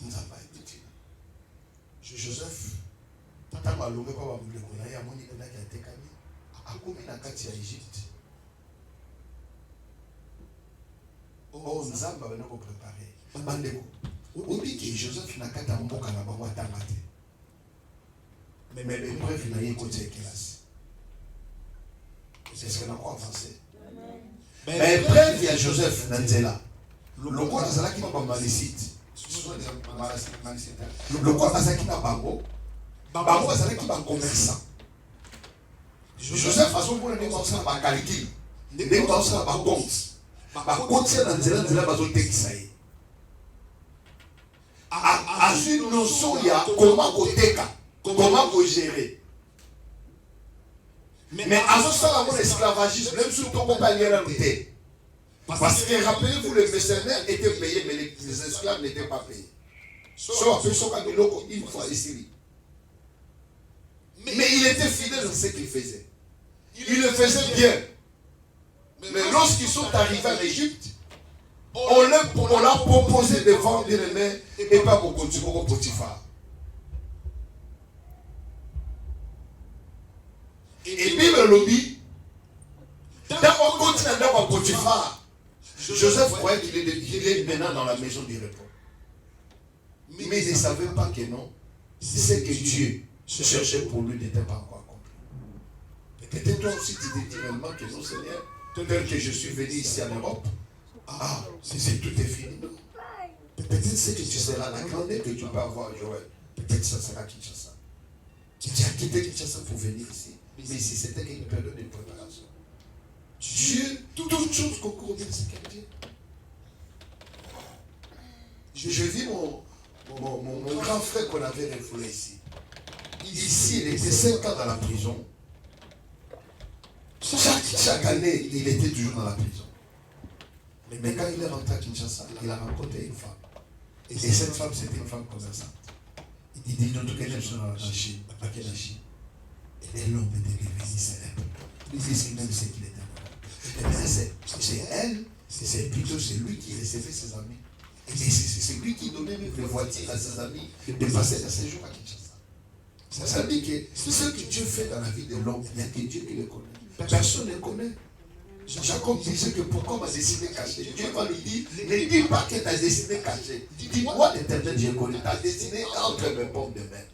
S2: Zaba et petit. Joseph, t'as mal au pas vous le connaître, il y a mon idée qui a été camé. À combien la carte à Égypte? Oh, Nzamba va nous préparer. Bandeko. Obi que Joseph n'a qu'à t'amboka na bango tamate. Mais l'épreuve n'a rien côté classe. C'est ce qu'on a quoi en français. Mais l'épreuve il y a Joseph Nanzela. Le quoi ça là qui m'a pas malicite. Le quoi ça qui m'a bango. Bango ça là qui m'a commerçant. Joseph façon pour le démontrer par calcul. Démontrer par compte. Bakotia na nzela bazotekisa ye azwi notion ya comment koteka comment kogérer mais azosala mon esclavagisme même si toko baliela te parce que rappelez-vous les mercenaires étaient payés mais les esclaves n'étaient pas payés so apesoka biloko une fois ici mais il était fidèle dans ce qu'il faisait il le faisait bien. Mais lorsqu'ils sont arrivés en Égypte, on leur proposé de vendre les mains et pas pour Potiphar. Et Bible lobby, dans on continue dans Potiphar, Joseph croyait qu'il est maintenant dans la maison du repos. Mais il ne savait pas que non, c'est que Dieu cherchait pour lui n'était pas encore accompli. Peut-être toi aussi tu te dis réellement que non Seigneur, tel que je suis venu ici en Europe, c'est tout est fini. Peut-être c'est que tu seras la grandeur que tu peux avoir, Joël. Peut-être ça sera Kinshasa. Tu as quitté Kinshasa pour venir ici. Mais si c'était une période de préparation. Dieu, toutes choses concourent bien, c'est quel Dieu. Je vis mon grand frère qu'on avait refoulé ici. Ici, il était 5 ans dans la prison. Chaque année, il était toujours dans la prison. Mais quand il est rentré à Kinshasa, il a rencontré une femme. Et cette femme, c'était une femme commerçante. Il dit, nous, tous les gens dans la Chine, à quelle Chine. Et l'homme était devenu célèbre. Il dit, même ce qu'il était. C'est elle, c'est plutôt lui qui recevait ses amis. Et c'est lui qui donnait même les voitures à ses amis de passer le séjour à Kinshasa. Ça veut dire que ce que Dieu fait dans la vie de l'homme, il n'y a que Dieu qui le connaît. Personne ne le connaît. Jacob disait que pourquoi ma destinée cachée? Dieu va lui dire, ne dis pas que ta destinée cachée. Dis-moi l'Éternel, Dieu connaît ta destinée entre mes pommes de main.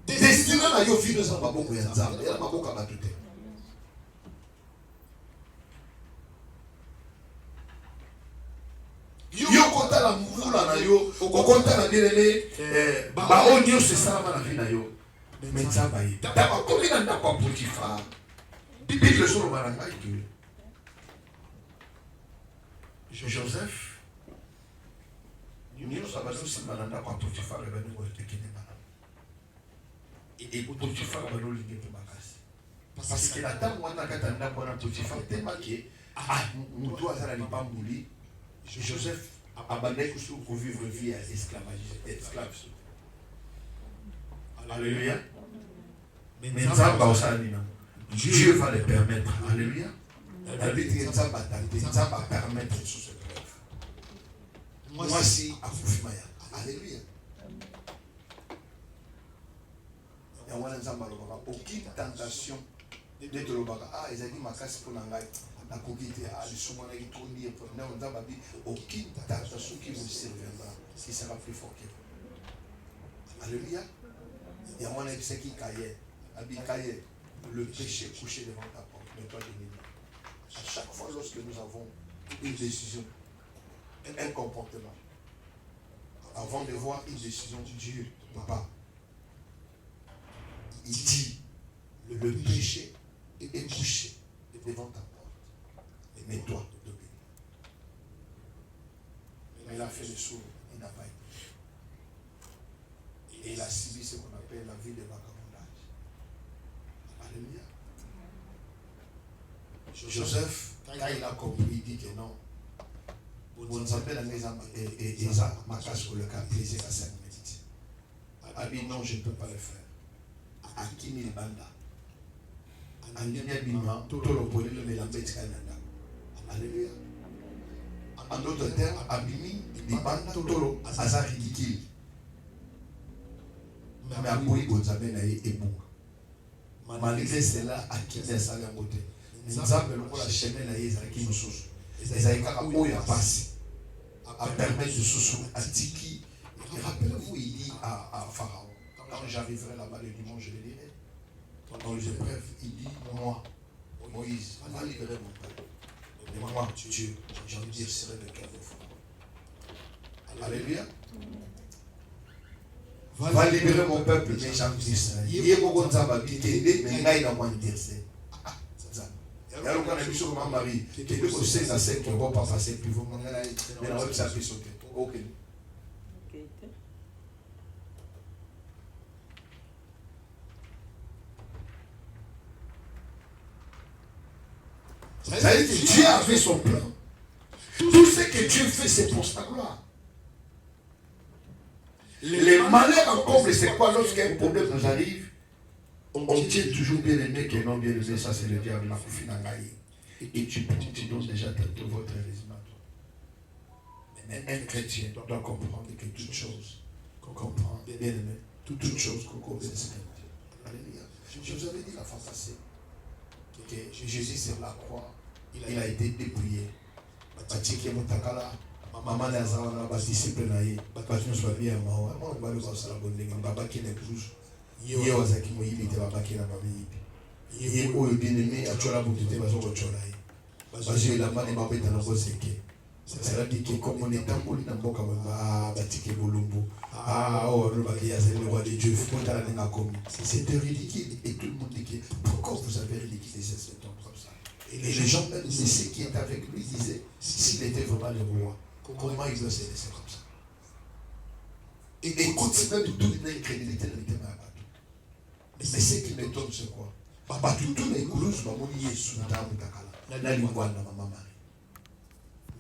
S2: Destinée na yo fille dans maboko ya nzambe, ya maboko ya bato te. Yo kota la mvula na yo, okota na bilele ba onyo se salama na vie na yo. Mais nzambe yi. D'abord comme il n'a pas Potiphar. Bible sur le marangai que Joseph nous avons aussi malanda kwa Potiphar le banu ko tekene bana. Et Potiphar ba lo lingi makasi. Parce que la dame wana katanda kwa Potiphar tema ke mutu azala ni pambuli. Joseph a abandonné pour vivre une vie esclave. Alléluia. Mais Dieu va le permettre. Alléluia. La vie de Dieu va permettre sous cette preuve. Moi si à Fufimaya. Alléluia. Il y a aucune tentation de te le baga. Ah, ils ont dit ma casse pour l'angai. La coquille a le souvent qui tourne et pour nous on a dit aucune tentation qui vous servira, qui sera plus fort que vous. Alléluia. Il y a un homme qui caillait, habillé, le péché couché devant ta porte, mais toi de nuit. À chaque fois lorsque nous avons une décision, un comportement, avant de voir une décision, Dieu, papa, il dit, le péché est couché devant ta porte. Mais toi, de bénir. Mais il a fait le sourd, il n'a pas été. Et il a subi ce qu'on appelle la vie de vagabondage. Alléluia. Joseph, quand il a compris, il dit que non. Vous nous appelez la maison et ma casse pour le cas, plaisir à sa méditer. Ah bien non, je ne peux pas le faire. À qui il banda. À l'Union tout le monde le mélange Canada. Alléluia. En d'autres termes, Abimi, Libanda, Totolo, Azar ridicule. Mais à Boui, Gonzabé, Naïe et Bou. Malgré cela, à qui est salé en côté. Nous avons la chaîne Naïe, qui nous sousse. Les Aïka, où il a passé. À permettre de sous à Tiki. Rappelez-vous, il dit à Pharaon, quand j'arriverai là-bas le dimanche, je le dirai. Dans les épreuves, il dit, moi, Moïse, va libérer mon peuple. Et moi, Dieu, j'ai envie de dire, serai le cœur de Pharaon. Alléluia. Va libérer mon peuple, mais j'ai envie de dire ça. Il y a beaucoup de gens qui disent, mais il y a moins de dire ça. Il y a longtemps que je suis Marie, qui est au sein de la scène qui ne va pas passer, puis vous m'en allez, mais la robe s'appuie sauter. Ok. Ça veut dire que Dieu a fait son plan. Tout ce que Dieu fait, c'est pour sa gloire. Les malheurs en couple, c'est quoi lorsqu'un problème nous arrive? On tient toujours bien aimé que non bien aimé, ça c'est le diable, la foufi nangaï. Et tu donnes déjà tout votre résumé. Mais un chrétien doit comprendre que toute chose, qu'on comprend bien aimé, toute chose qu'on comprend, c'est Alléluia. Je vous avais dit la fois passée que Jésus sur la croix, il a été dépouillé. Batiki Mutakala, maman Lazara, disciple naïe, Batiki soit bien maman, on va le voir sur la bonne ligne, Baba qui n'est plus. Yé Ozaki Moïbi était Baba qui n'a pas mis. Yé Oyo bien aimé, à Chola Boutite, Bazo Cholaï. Bazo la main et Baba est dans le Boseke. C'est-à-dire que comme on est en Boli dans Boka, Batiki Bolombo, oh, le Baki Azel, le roi de Dieu, c'était ridicule. Et tout le monde dit pourquoi vous avez ridiculisé cet homme comme ça? Et les gens, même ceux qui étaient avec lui, disaient s'il était vraiment le roi, comment il doit se laisser comme ça? Et quand même toute l'incrédulité de l'était mal. Mais ce qui m'étonne, c'est quoi? Tous les couloirs, Mamoni est sous la table de la lingua de ma maman.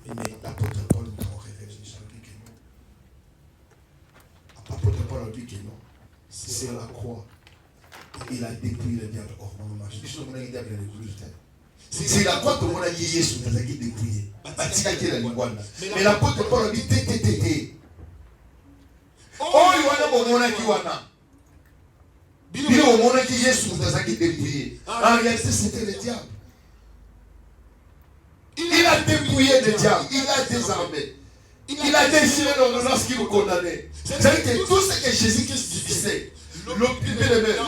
S2: Mais l'apôtre Paul nous a révélé ça, dit que non. L'apôtre Paul a dit que non. C'est la croix. Il a dépouillé le diable hors mon marché. C'est la croix que mon ami Jésus nous a dépouillé. Mais l'apôtre Paul a dit tététété. Oh, il y a un moment qui wana. Il y a un moment qui Jésus nous a dépouillé. En réalité, c'était le diable. a dépouillé le diable, il a désarmé. Il a déchiré l'ordonnance qui vous condamnait. C'est-à-dire que tout ce que Jésus-Christ disait,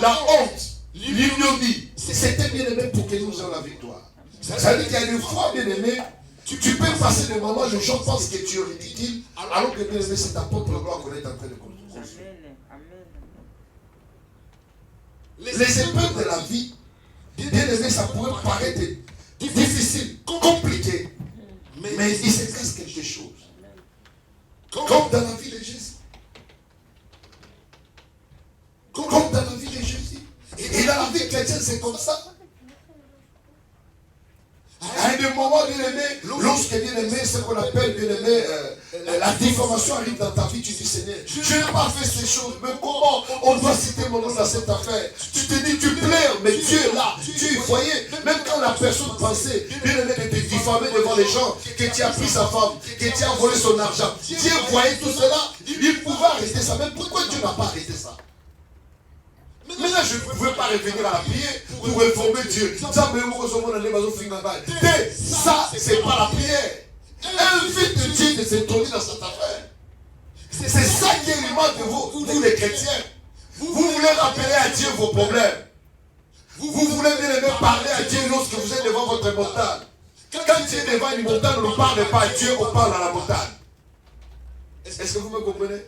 S2: la honte, l'ignominie, c'était bien aimé pour que nous ayons la victoire. C'est-à-dire qu'il y a des fois, bien aimé, tu peux passer des moments, les gens pensent que tu es ridicule, alors que bien aimé, c'est ta propre gloire qu'on est en train de construire. Les épreuves de la vie, bien aimé, ça pourrait paraître difficile, compliqué, mais il se passe quelque chose. Comme dans la vie de Jésus. Comme dans la vie de Jésus. Et dans la vie chrétienne, c'est comme ça. À un moment, bien aimé, lorsque bien aimé, ce qu'on appelle bien aimé, la diffamation arrive dans ta vie, tu dis Seigneur, je n'ai pas fait ces choses, mais comment on doit citer mon nom dans cette affaire? Tu te dis, tu pleures, mais Dieu est là, Dieu voyait, même quand la personne pensait, bien aimé, de te diffamer devant les gens, que tu as pris sa femme, que tu as volé son argent, Dieu voyait tout cela, il pouvait arrêter ça, mais pourquoi Dieu n'a pas arrêté ça? Maintenant, je ne veux pas revenir à la prière pour réformer Dieu. Ça, c'est pas la prière. Invite Dieu de s'introduire dans cette affaire. C'est ça qui est le manque de vous les chrétiens. Vous voulez rappeler à Dieu vos problèmes. Vous voulez bien aimer parler à Dieu lorsque vous êtes devant votre montagne. Quand Dieu est devant une montagne, on ne parle pas à Dieu, on parle à la montagne. Est-ce que vous me comprenez?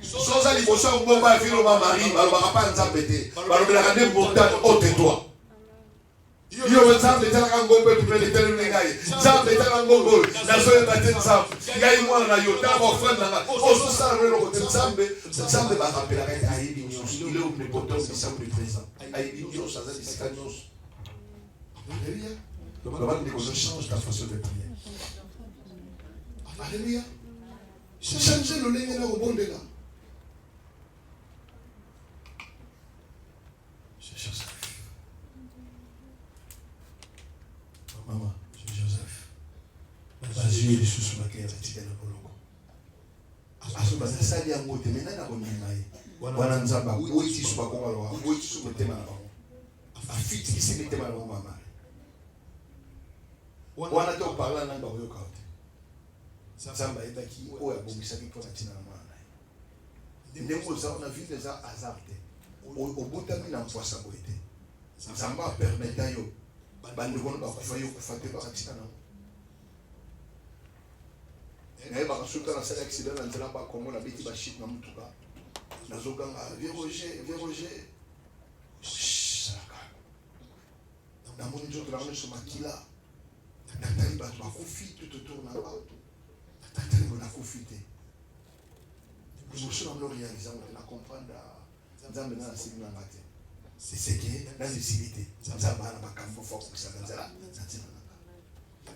S2: Sans l'émotion, on va vivre au mari, on ne va pas nous embêter. On va regarder une montagne haute de toi. Il y a un exemple de Tango, tu peux le faire le gars. Exemple de Tango, la seule bataille de Sam. Il y a une mois, il y a une offrande là. On se sent le côté de Sam. Sam va rappeler à Aïbignos. Il est omnipotent, il est omniprésent. Aïbignos, ça veut dire Sikanos. Alléluia. Donc, on va dire qu'on change ta façon de prier. Alléluia. Changer le lien au bon de là. C'est Joseph. Maman, c'est Joseph. Vas-y, il est sous ma terre, tu es dans le bolongo. Asuba sasa ya ngote mena na bonima ye. Wana nzamba, wo iti suba ko walo, wo iti suba tema na bango. Afiti kisi ni tema na bango mama. Wana to parla na bango yo kaote. Nzamba ebaki oya bongisa ki kwa tina na mwana. Ndemo za na vie des azarte. Obutami na mfwasa boete. Nzamba permettant yo bandikono bakufa yo kufate bakatika na. Naye bakasuka na sala accident na nzela ba Kongo na biti ba shit na mutuka. Nazokanga vieux Roger. Saka. Na moni njoto na moni somakila. Natali ba bakufi tout autour na ba. Natali bona kufite. L'émotion on réalise on la comprendre nzambe na sima ngate. C'est que la nécessité. Nzamba na makambo fort pour ça nzela.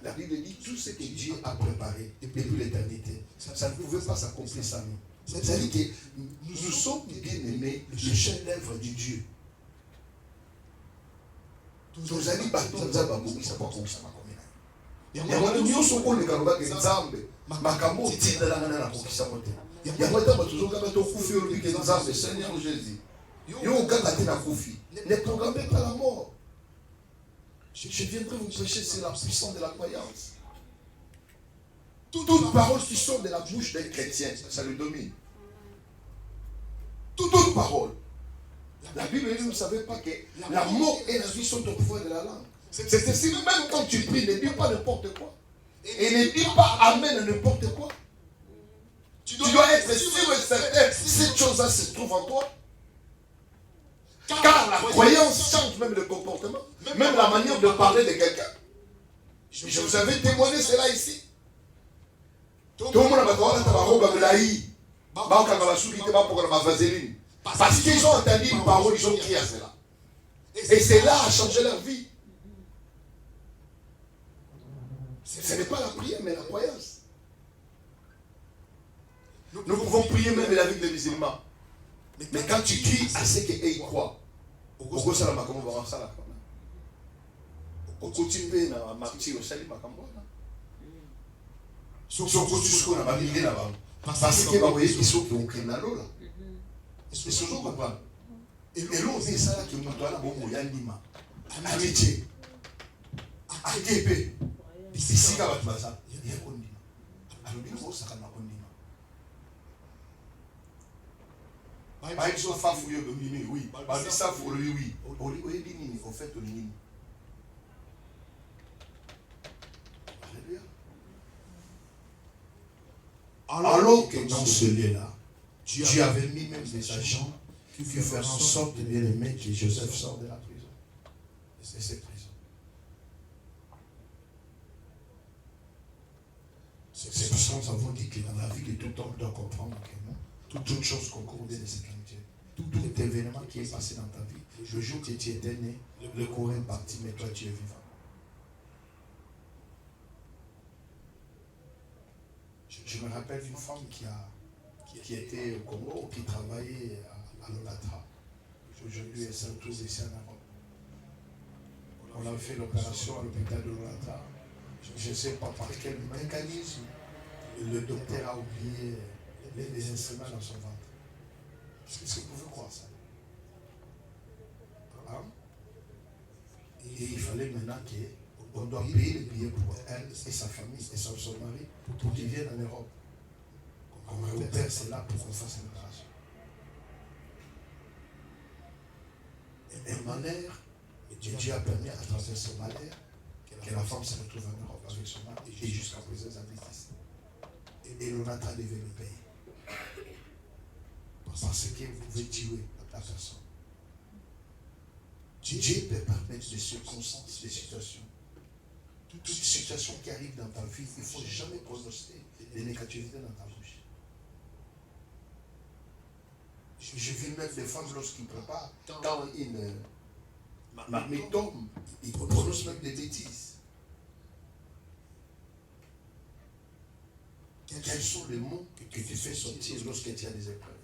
S2: La Bible dit tout ce que Dieu a préparé depuis l'éternité. Ça ne pouvait pas s'accomplir sans nous. C'est-à-dire que nous sommes bien aimés, le chef-d'œuvre du Dieu. Nous allons battre Nzamba pour ça pas comme ça ma commune. Il y a un union sur le Karuba que Nzambe makambo tinde la ngana pour ça monter. Il y a pas de toujours quand on kufi au que Nzambe Seigneur Jésus. Yo ganga tena kufi. Ne programmez pas la mort. Je viendrai vous prêcher sur la puissance de la croyance. Toute parole qui sort de la bouche d'un chrétien, ça le domine. Toute parole. La Bible dit, vous ne savez pas que la mort et la vie sont au pouvoir de la langue. C'est ainsi, même quand tu pries, ne dis pas n'importe quoi. Et ne dis pas amen à n'importe quoi. Tu dois être sûr et certain si cette chose-là se trouve en toi. Car la croyance change même le comportement, même la manière de parler de quelqu'un. Je vous avais témoigné cela ici. Tout le monde a dit parce qu'ils ont entendu une parole, ils ont crié à cela. Et cela a changé leur vie. Ce n'est pas la prière, mais la croyance. Nous pouvons prier même la vie des musulmans. Mais quand tu cries à ce qu'ils croient, au ça la comment va ça là. Au continue na martyr au salut makambo. Sur ce qu'on a babillé là-bas. Parce que vous voyez qu'ils sont qui ont créé là. Ils sont comprendre. Et l'on dit ça là que nous doit la bombe yandima. Amitié. Akepe.
S3: bisika bato baza ya kondima alobi bosaka na kondima bayebi so fafu yo domini oui babi safu olobi oui oyebi nini au fait olingi nini. Alléluia. Alors que dans ce lieu-là, Dieu avait mis même des agents qui feraient en sorte de bien aimer que Joseph sort de la prison. C'est cette prison. C'est parce que nous avons dit que dans la vie de tout homme, doit comprendre que toute chose concourt de ses qualités. Tout événement qui est passé dans ta vie, le jour que tu étais né, le courant est parti, mais toi tu es vivant. Je me rappelle d'une femme qui était au Congo, qui travaillait à l'Olatra. Aujourd'hui, elle se retrouve ici en Europe. On a fait l'opération à l'hôpital de l'Olatra. Je ne sais pas par quel mécanisme le docteur a oublié les instruments dans son ventre. Est-ce que vous pouvez croire ça? Hein? Et il fallait maintenant qu'on doit payer les billets pour elle et sa famille et son mari pour qu'ils viennent en Europe. On réopère cela pour qu'on fasse une opération. Et malheur, Dieu a permis à travers ce malheur que la femme se retrouve en Europe avec son mari et jusqu'à présent elle habite ici. Et l'Onatra devait le payer. Parce que vous pouvez tuer la personne. Dieu peut permettre des circonstances, des situations. Toute situation qui arrive dans ta vie, il ne faut jamais prononcer des négativités dans ta bouche. J'ai vu même des femmes lorsqu'ils préparent, quand une marmite tombe, ils prononcent même des bêtises. Quels sont les mots que tu fais sortir lorsque tu as des épreuves?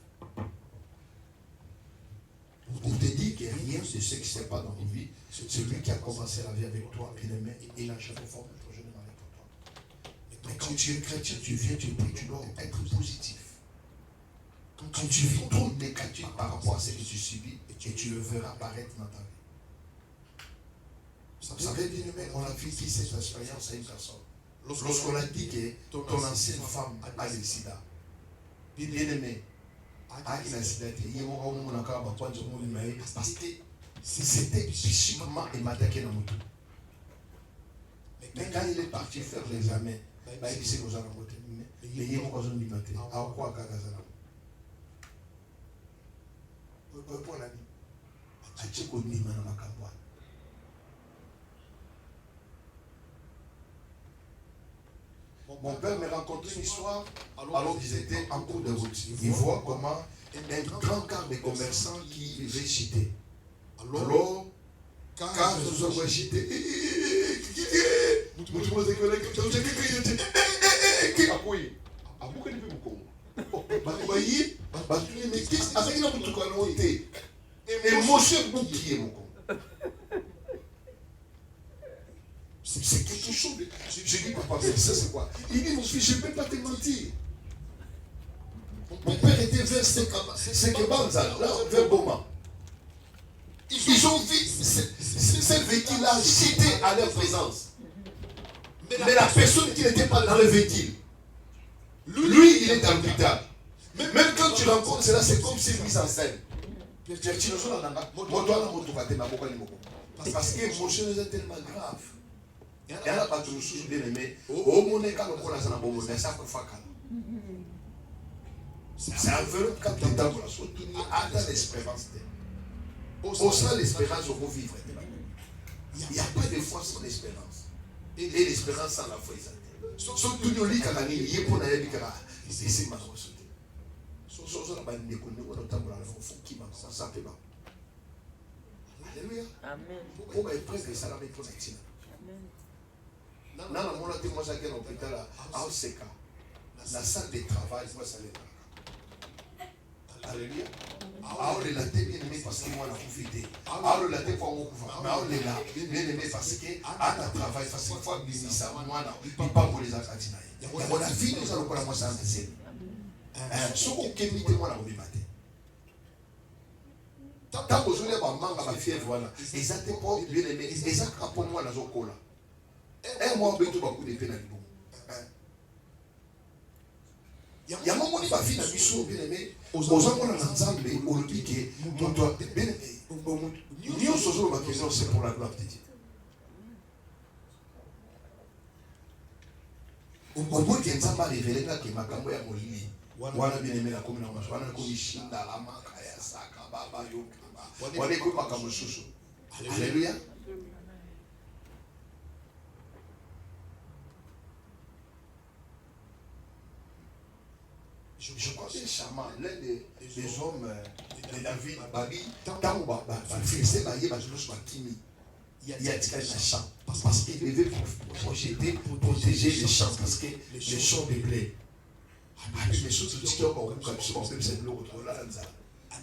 S3: Pour te dire que rien de ce qui ne s'est pas dans ta vie, celui qui a commencé la vie avec toi, bien-aimé, il n'a jamais formé un projet de mariage pour toi. Mais quand tu es chrétien, tu viens, tu pries, tu dois être positif. Quand tu vis trop négatif par rapport à ce que tu subis, et tu le verras apparaître dans ta vie. Vous savez, bien-aimé, on a vécu cette expérience à une personne. Lorsqu'on a dit que ton ancienne femme a le sida, bien-aimé, parce que c'était psychiquement et m'attaquer dans mon tout. Mais quand il est parti faire l'examen, il s'est posé dans mon tout. Mais il est encore en limité. À quoi Kagazana? Pour la vie. À Tcheko Nima dans ma campagne. Mon père me racontait une histoire alors qu'ils étaient en cours de route. Il voit comment un grand quart de commerçants qui veut chiter. Alors, quand nous avons chité, c'est quelque chose de... Je dis, papa, mais ça c'est quoi? Il dit, mon fils, je ne peux pas te mentir. Mon père était vers Sekebanza, là, vers Boma. Ils ont vu ce véhicule-là jeté à leur présence. Mais la personne qui n'était pas dans le véhicule, lui, il est dans l'hôpital. Même quand tu rencontres cela, c'est comme s'il mise en scène. Parce que mon chose est tellement grave. Il y a pas de choses bien aimées. Au monde, quand on a un bon monde, ça peut faire. C'est un peu comme tu as dans l'espérance. Au sein de l'espérance, on peut vivre. Il n'y a pas de foi sans l'espérance. Et l'espérance sans la foi. Surtout nous, les Kanani, il y a pour la vie, c'est ma foi. Alléluia.
S4: Amen.
S3: Pour être prêt que ça va être protectif. Dans le monde, moi j'ai un hôpital à Oseka. La salle de travail, moi ça l'est. Alléluia. Ah, on est là, bien aimé parce que moi on a profité. Ah, on est là, pour moi, mais on est là, bien aimé parce que à la travail, parce qu'il faut que ça, moi, on pas pour les acatinaïs. On a vu, nous allons voir moi ça en décès. Ce qu'on kémite, moi, la remis matin. Tant que je n'ai pas manque à ma fièvre, voilà. Et ça t'est pas bien aimé. Et ça, pour moi, la zokola.
S2: Un mois, il y a beaucoup de peine. Il y a un moment où il va finir bien aimé. Aux hommes, ensemble, au lobby qui est mon doigt bien aimé. Nous sommes c'est pour la gloire de Dieu. Au bout de temps, il révélé que ma caméra est molli. Wana bien aimé la commune en wana komi shinda la maka ya saka baba yoka. Wana ko makamu susu. Alléluia. Je connais Chama, l'un des hommes de David, Babi, tant on va faire bailler, je suis Kimi. Il y a des champs parce qu'il devait protéger les champs parce que les champs de blé. Les choses qui ont comme c'est l'autre là.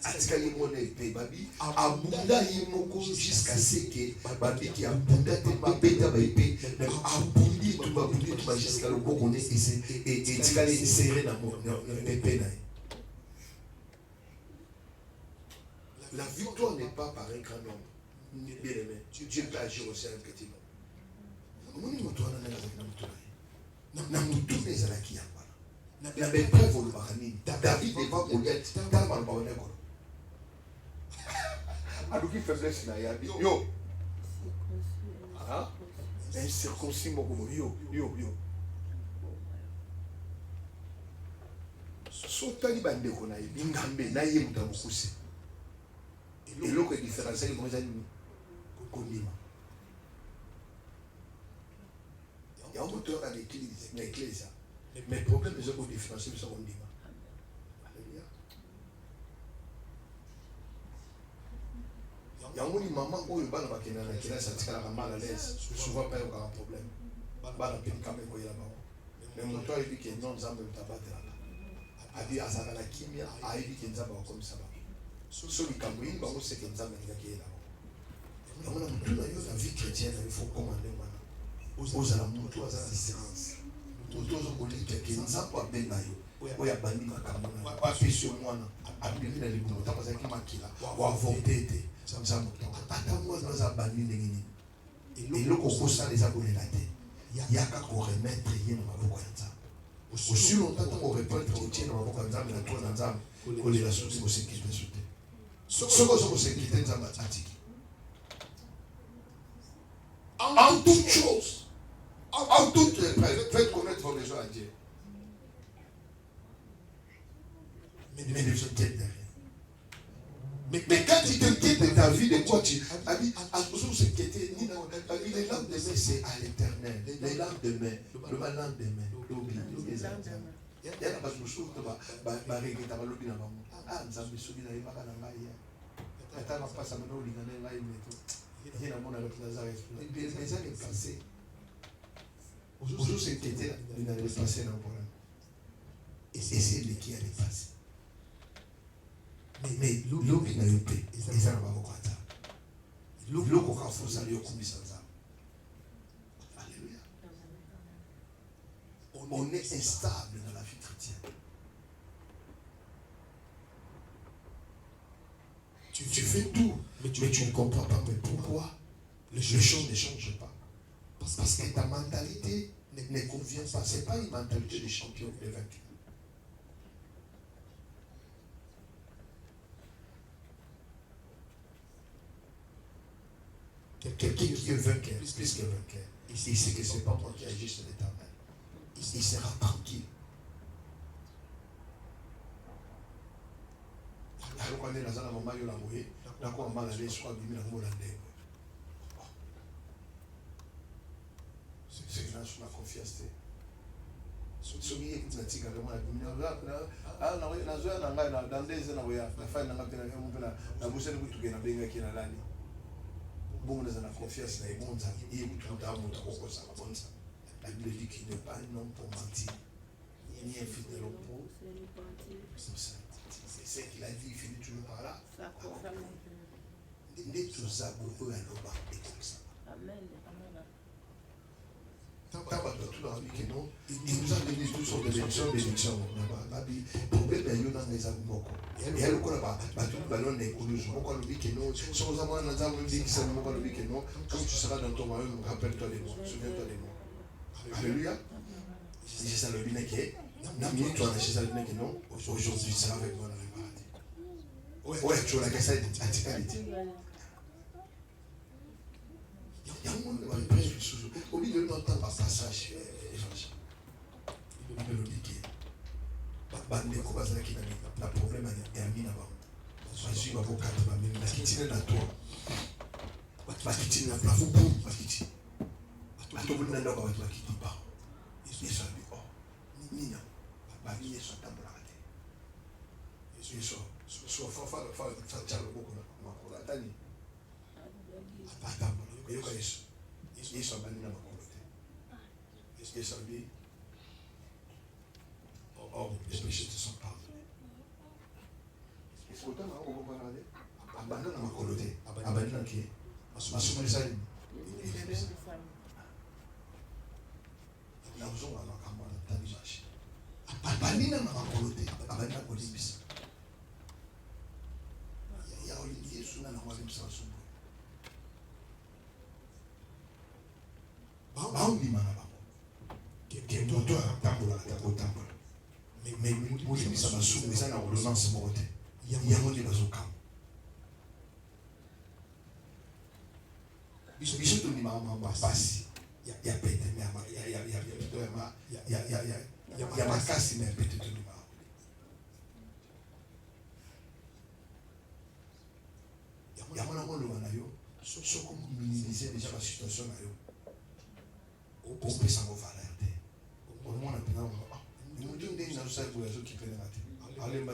S2: Atika yimone pe babi abunda yimoko jusqu'à ce que babi qui abunda te mabeta baipé abundi tout ba jusqu'à le boko et tika les serrer dans mon épée. La victoire n'est pas par un grand nombre. Bien aimé, Dieu peut agir aussi à un petit nombre. Moni moto na na moto na moto les alaki ya bana na be preuve le bakani David devant Goliath tellement le bonheur. Alouki faiblesse na ya yo ah un circoncis moko yo sotali bande ko na bingambe na ye muta mukuse eloko différence ile moja ni kondima ya moto à l'église mais problème c'est que différencier ça kondima. Il y a un moment où il y a un classe mal à l'aise, souvent pas un problème. Mais mon toit dit que non, nous avons tabac là. A dit à ça la kimia, a dit que nous avons comme ça. Celui qui a mouillé, c'est que nous avons là. On a la vie chrétienne, il faut commander. Aux alentours, aux assurances. Tous les politiques qui nous avons bien naïo. Oya bandi makamona afisho mwana abimina libuno tapaza kimakila wa voter nzambo ata mwana za bandi ndengini eloko kosa les abonela te yaka ko remettre yena maboko ya nzambo aussi longtemps qu'on reprendre au tien maboko ya nzambo na tona nzambo ko les assurer ko sécurité soute soko sécurité nzambo atiki en toute chose en toute épreuve faites connaître vos besoins à Dieu. Mais ne t'inquiète de rien. Mais quand tu t'inquiètes de ta vie, de quoi tu as dit, à ce moment s'inquiéter, les lampes de main, c'est à l'éternel. Les lampes de main, le malin de main, l'oubli, les âmes. Il y a pas de choses qui va régler ta lobby dans le monde. Ah, nous avons subi dans les magas dans la vie. Attends, on passe à mon lobby dans la vie. Il y a un monde avec Lazare. Les années passées, aujourd'hui, s'inquiéter, il n'allait pas passer dans le problème. Et c'est lui qui allait passer. Mais l'obi n'a eu paix, et ça n'a pas beaucoup à ça. L'oko quand faut ça, l'oko mis sans ça. Alléluia. On est instable dans la vie chrétienne. Tu fais tout, mais tu ne comprends pas. Mais pourquoi les choses ne changent pas? Parce que ta mentalité ne convient pas. Ce n'est pas une mentalité de champion de vainqueur. Quelqu'un qui est vainqueur, plus que vainqueur, il sait que ce n'est pas moi qui agis sur l'éternel. Il sera tranquille. Alors qu'on est dans un moment où la mouille, là qu'on va aller sur la c'est que là, je suis confiance. Ce qui est pratique, dans des années, la fin de la bouche de Boutougé, la benga qui est là. Bon, nous avons confiance dans les bons amis. Et tout dans notre cause, la Bible dit qu'il n'est pas un homme pour mentir, ni un fidèle pour. C'est qu'il a dit, il finit toujours par là. N'est tous amoureux à l'homme et comme ça. Amen. Tant que tout dans la vie que non, il nous a donné tout sur des bénédictions. Problème est là dans les amours. Et elle quoi là-bas, tout le ballon est connu. Pourquoi le dit que non, sans avoir un amour, dit que c'est le moment le dit que non, quand tu seras dans ton royaume, rappelle-toi des mots, souviens-toi des mots. Alléluia. J'ai ça le bien que non, toi, j'ai ça le bien que non. Aujourd'hui, c'est avec moi dans le paradis. Ouais, tu vois la caisse à dit. Il y a un monde qui va prêcher au milieu de notre passage évangile. Il me dit que bandeko bazalaki na problème ya mina ba. Bazwi ba bokata ba mina kitine na toi. Bakitine na plafond pour bakitine. Atobuli na ndoko ba kitine ba. Yesu abi oh. Nina ba Yesu tambola kate. Yesu so fa chalo boko na makola tani. Atambola yoka Yesu. Yesu abani na makola te. Yesu abi oh, les péchés te sont pardonnés. Est-ce que tu as parlé? Abandonne ma coloté. Abandonne qui? Assume les salles. Nous avons un camarade d'amigage. Abandonne ma coloté. Abandonne ma coloté. Il y a une idée sur la nouvelle mission. Baoumi manaba. Qui moto tambola tambola. Mais moi je me sens sous mais ça n'a ordonnance morte. Il y a mon Dieu dans camp. Biso to ni mama basi. Ya pete mais ya makasi mais pete to ni mama. Ya mona molo na yo. So comme minimiser déjà la situation na yo. On peut s'en valeur. Au moins on a bien nous disons des gens pour les autres qui prennent la tête. Alléluia.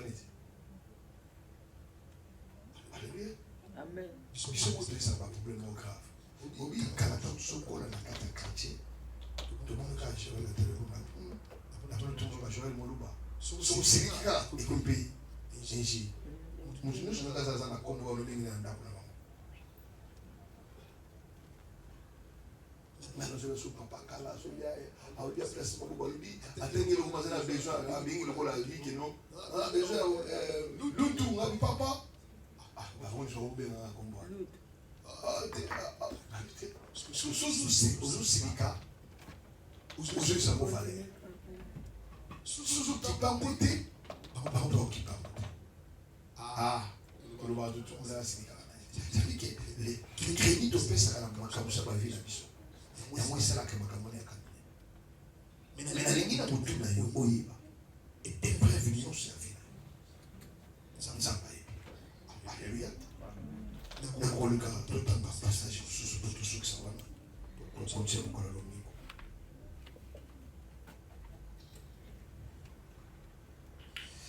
S2: Alléluia.
S4: Amen.
S2: Ils sont ça va problème grave. Oui, quand la tante se colle dans le quartier, tout le monde a géré la téléphone. Après tout le monde a géré le moluba. So c'est ça et qu'on paye. J'ai nous sommes dans la Congo le ligne en dame. Maintenant je suis papa kala so ya a dia place pour bolibi atengelo commencer à besoin à bingi le kola vie que non a besoin lutu ngabi papa bah on je robé na combo sous sibika sous ça mo fallait sous qui pas côté pardon qui pas le va de tout là sibika c'est-à-dire que les crédits de pesa kana comme ça va vivre la mission. Il y a moins ça que ma camonne a mais la ligne à tout na yo oyiba et prévention c'est la vie ça nous a pas alléluia na ko le cas tout en passage sous tout ce que ça va pour continuer pour le domingo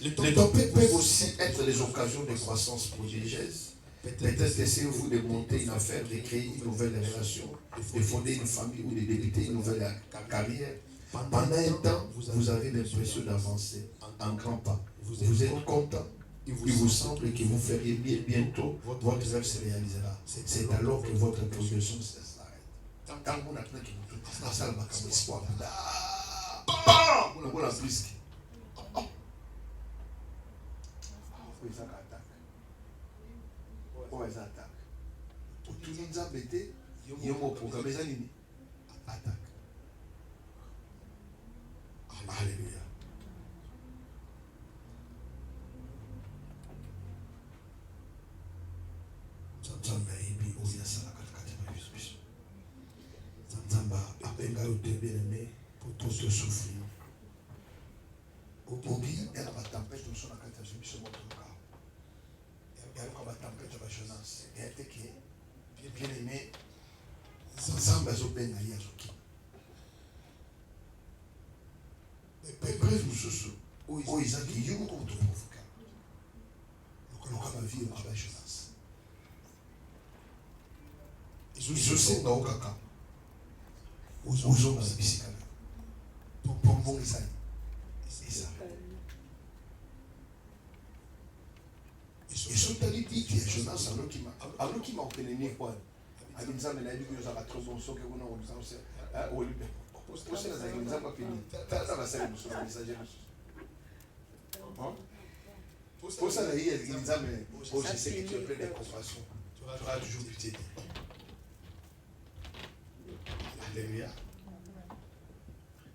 S2: les temps peuvent aussi être des occasions de croissance prodigieuse. Peut-être essayez-vous de monter une affaire, de créer une nouvelle relation, de fonder une famille ou de débuter une nouvelle carrière. Pendant un temps, vous avez l'impression d'avancer en grand pas. Vous êtes content. Il vous semble que vous feriez bientôt, votre rêve se réalisera. C'est alors que votre progression s'arrête. Quand vous apprenez que vous faites ça, vous avez espoir. Vous avez plus. Les attaques. Pour tout le monde embêté, il y a un programme des ennemis. Attaque. Alléluia. Zamba ibi oya sala katikati ya Yesu. Zamba apenga yote bien-aimé pour tout ce souffrir. Obi elle va tempête sur la carte de Jésus votre corps. Elle va tempête de la jeunesse. Et elle qui bien-aimé Zamba zo benga yazoki. Bref nous soso. O izaki yuko ko to provoka. Lokama vie de la jeunesse. Je sais dans aucun cas. Aux hommes, c'est ici quand même. Pour bon, ça. Et ça. Et ce que tu dis, je n'en sais pas. Alors qui m'a obtenu quoi? À l'examen, il a dit que vous avez trop bon son que vous n'avez pas besoin. Pour ça, vous n'avez pas fini. Ça va servir sur le messager. Pour ça, il y a l'examen. Je sais que tu es plein de compassion. Tu auras toujours pitié. Alléluia.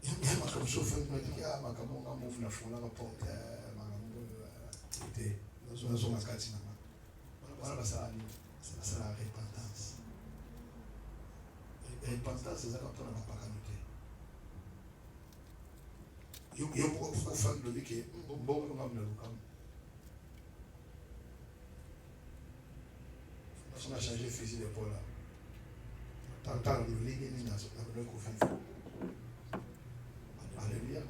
S3: Il y a un chauffeur qui m'a dit, ah, ma caméra, on ouvre la fenêtre, la porte, ma caméra, nous sommes à Katina. Voilà, ça c'est la repentance. La repentance, c'est ça quand on n'a pas canité. Il y a beaucoup de femmes qui disent que bon, on a le camp. On a changé de fusil d'épaule là. Tant le ligue, il y a un coup. Alléluia.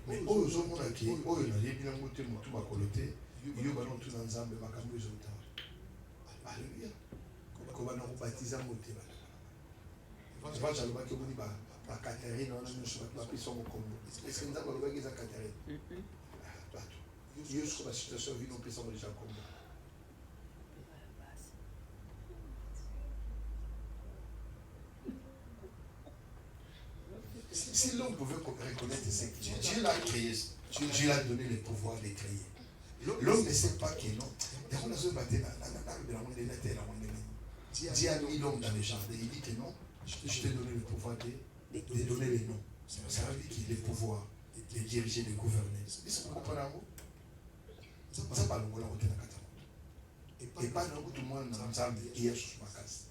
S3: Mais eux, ils ont montré qu'ils ont bien monté mon tout à côté. Ils ont tout ensemble, ma caméra est autant. Alléluia. Quand on a baptisé mon thé. Je vois que je vois que vous dites, la Catherine, on a une chose qui sont au Congo. Est-ce que nous avons le la Catherine? Il y a une situation qui nous peut sembler déjà au Congo. Si l'homme pouvait reconnaître ce que Dieu l'a créé, Dieu l'a donné le pouvoir de créer. L'homme ne sait pas que non. Dieu a mis l'homme dans le jardin. Il dit que non, je t'ai donné le pouvoir de donner les noms. Ça veut dire qu'il a le pouvoir de diriger, de gouverner. Est-ce que vous comprenez? Ça ne pas le mot là où tu es. Et pas dans tout le monde dans le jardin qui est sur ma case.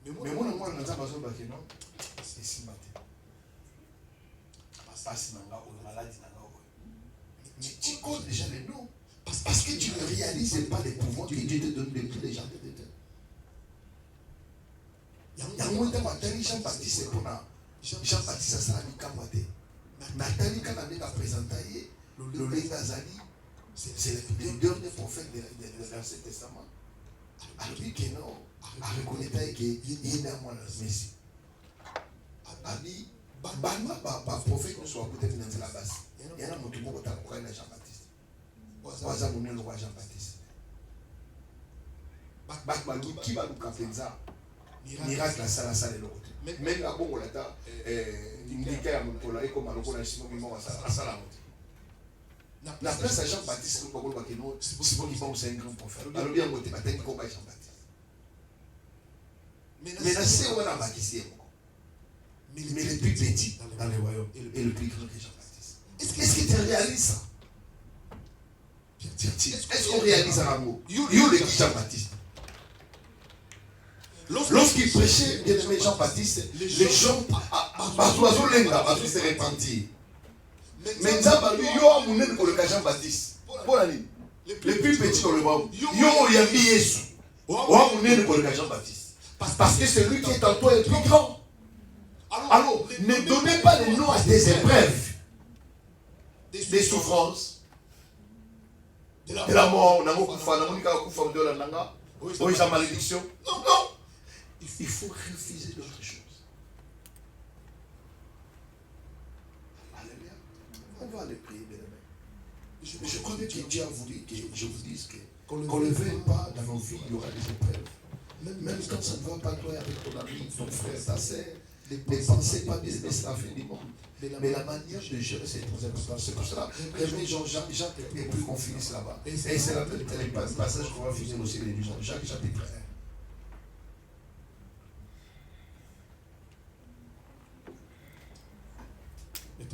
S3: Mais moi, nous avons besoin de non. C'est si matin. Parce que maladie. Mais tu connais déjà les noms. Parce que tu ne réalises pas les pouvoirs que Dieu te donne de tous les gens de Dieu. Il y a un moment où Jean-Baptiste pour Jean-Baptiste ça a dit Kamate. Nathalie quand on a présenté le Lengazali, c'est le dernier prophète de l'Ancien Testament. Alors dit que non, à reconnaître qu'il y a un mois de Messie. A dit, prophète ne soit peut-être dans la base. Il y a un moment où tu as Jean-Baptiste. Waza mon le roi Jean-Baptiste. Bakbalou qui va nous capter ça? Miracle à ça de l'autre. Même la bonne lata indiqué à mon pola et comme à l'autre Simon qui m'a ça à la monte. La place à Jean-Baptiste nous parlons pas que non, Simon qui c'est un grand prophète. Alors bien monter matin comme Jean-Baptiste. Mais là c'est où on a baptisé. Mais le plus petit dans le royaume et le plus grand que Jean-Baptiste. Est-ce que tu réalises ça? Est-ce qu'on réalise un amour? Il y a le qui Jean-Baptiste. Lorsqu'il prêchait, bien aimé Jean-Baptiste, les gens, ils se repentir. Mais il y a un monde pour le cas Jean-Baptiste. Le plus petit dans le royaume. Il y a un Jésus. Il y a un monde pour le cas Jean-Baptiste. Parce que celui qui est en toi est plus grand. Alors, ne donnez pas le nom à des épreuves, des souffrances. De la mort, on a la malédiction. Non. Il faut refuser d'autres choses. Alléluia. On va aller prier, bien aimé. Je crois que Dieu a voulu que je vous dise qu'on ne veuille pas dans nos vies, il y aura des épreuves. Même quand ça ne va pas, toi, avec ton ami, ton frère, ta sœur, ne pensez pas que c'est la fin du monde. Mais la manière de gérer c'est très important. C'est pour cela que Jacques est plus qu'on finisse là-bas. Et c'est le passage qu'on va finir aussi les Jean. Jacques chapitre 1.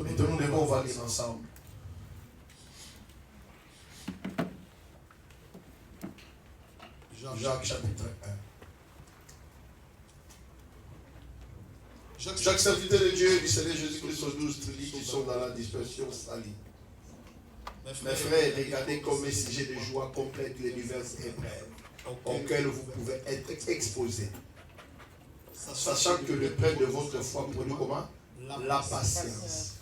S3: Maintenant, on va lire ensemble. Jacques chapitre 1. Jacques, serviteur de Dieu, du Seigneur Jésus-Christ aux 12 tribus qui sont dans la dispersion salie. Mes frères, regardez comme un sujet de joie complète les diverses épreuves auxquelles vous pouvez être exposés. Sachant que le prêt de votre foi produit comment? La patience.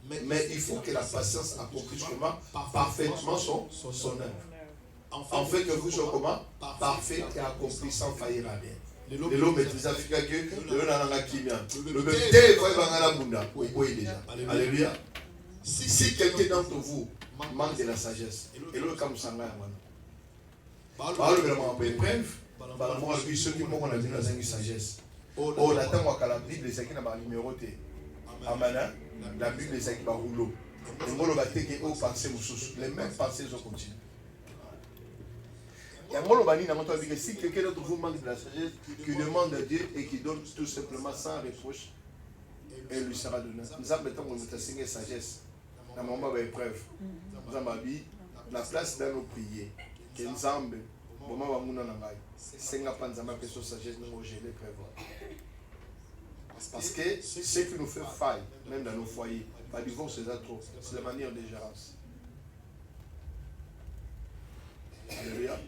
S3: Mais il faut que la patience accomplisse comment? Parfaitement son œuvre. En fait que vous soyez comment? Parfait et accompli sans faillir à rien. Le l'homme maîtrise Africa que le oui déjà. Alléluia. Si quelqu'un d'entre vous manque de la sagesse, et le comme ça parle vraiment peu épreuve, par lui ceux qui m'ont dit dans une sagesse. Oh la temps la Bible c'est qui n'a pas numéroté. Amana, la Bible c'est qui va rouleau. Et moi le bâté qui au pensées les mêmes pensées sont continues. Si quelqu'un d'entre vous manque de la sagesse, qui demande à Dieu et qui donne tout simplement sans reproche et lui sera donné. Nous avons maintenant une sagesse. Dans le moment de l'épreuve, nous avons la place dans nos prières. Que nous avons, au moment où nous avons c'est une sagesse, nous avons géré l'épreuve. Parce que ce qui nous fait faille, même dans nos foyers, pas divorce, c'est trop. C'est la manière de gérance. Alléluia.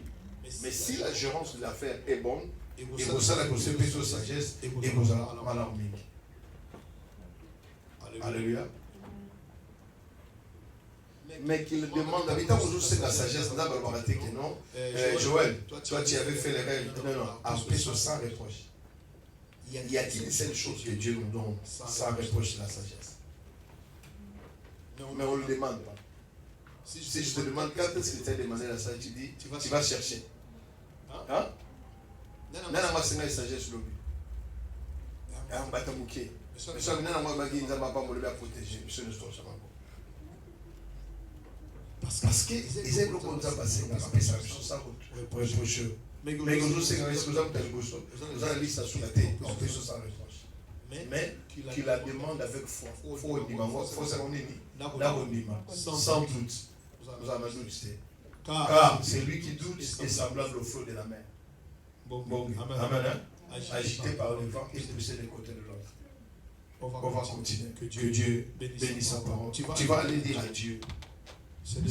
S3: Mais si la gérance de l'affaire est bonne, et vous allez vous faire de sagesse, et vous allez mal armé. Alléluia. Mais qu'il demande, d'habitude, vous savez la sagesse, on a balabaté que non. Joël, toi tu avais fait l'erreur. Non, après ça, sans reproche. Y a-t-il une seule chose que Dieu nous donne sans reproche, la sagesse? Mais on ne le demande pas. Si je te demande quand est-ce que tu as demandé la sagesse, tu dis, tu vas chercher. Hein? Non, moi, c'est une sagesse lobby. On va t'amouquer. Mais ça, maintenant, moi, je ne vais pas me protéger. Monsieur ne se trouve pas. Parce qu'ils aiment le contact passé. Après ça, je suis sans reproche. Mais quand vous savez que vous avez vous avez mis ça sur la tête. On fait ça sans reproche. Mais qu'il la demande avec foi. Faut ça qu'on est mis. Là, on dit, sans doute. Vous avez un doute. Car c'est lui qui doute est semblable au flot de la mer. Bon, amen. Agité par le vent et poussé des côtés de l'autre. On va continuer. Que Dieu bénisse sa parole. Tu vas aller dire à Dieu. C'est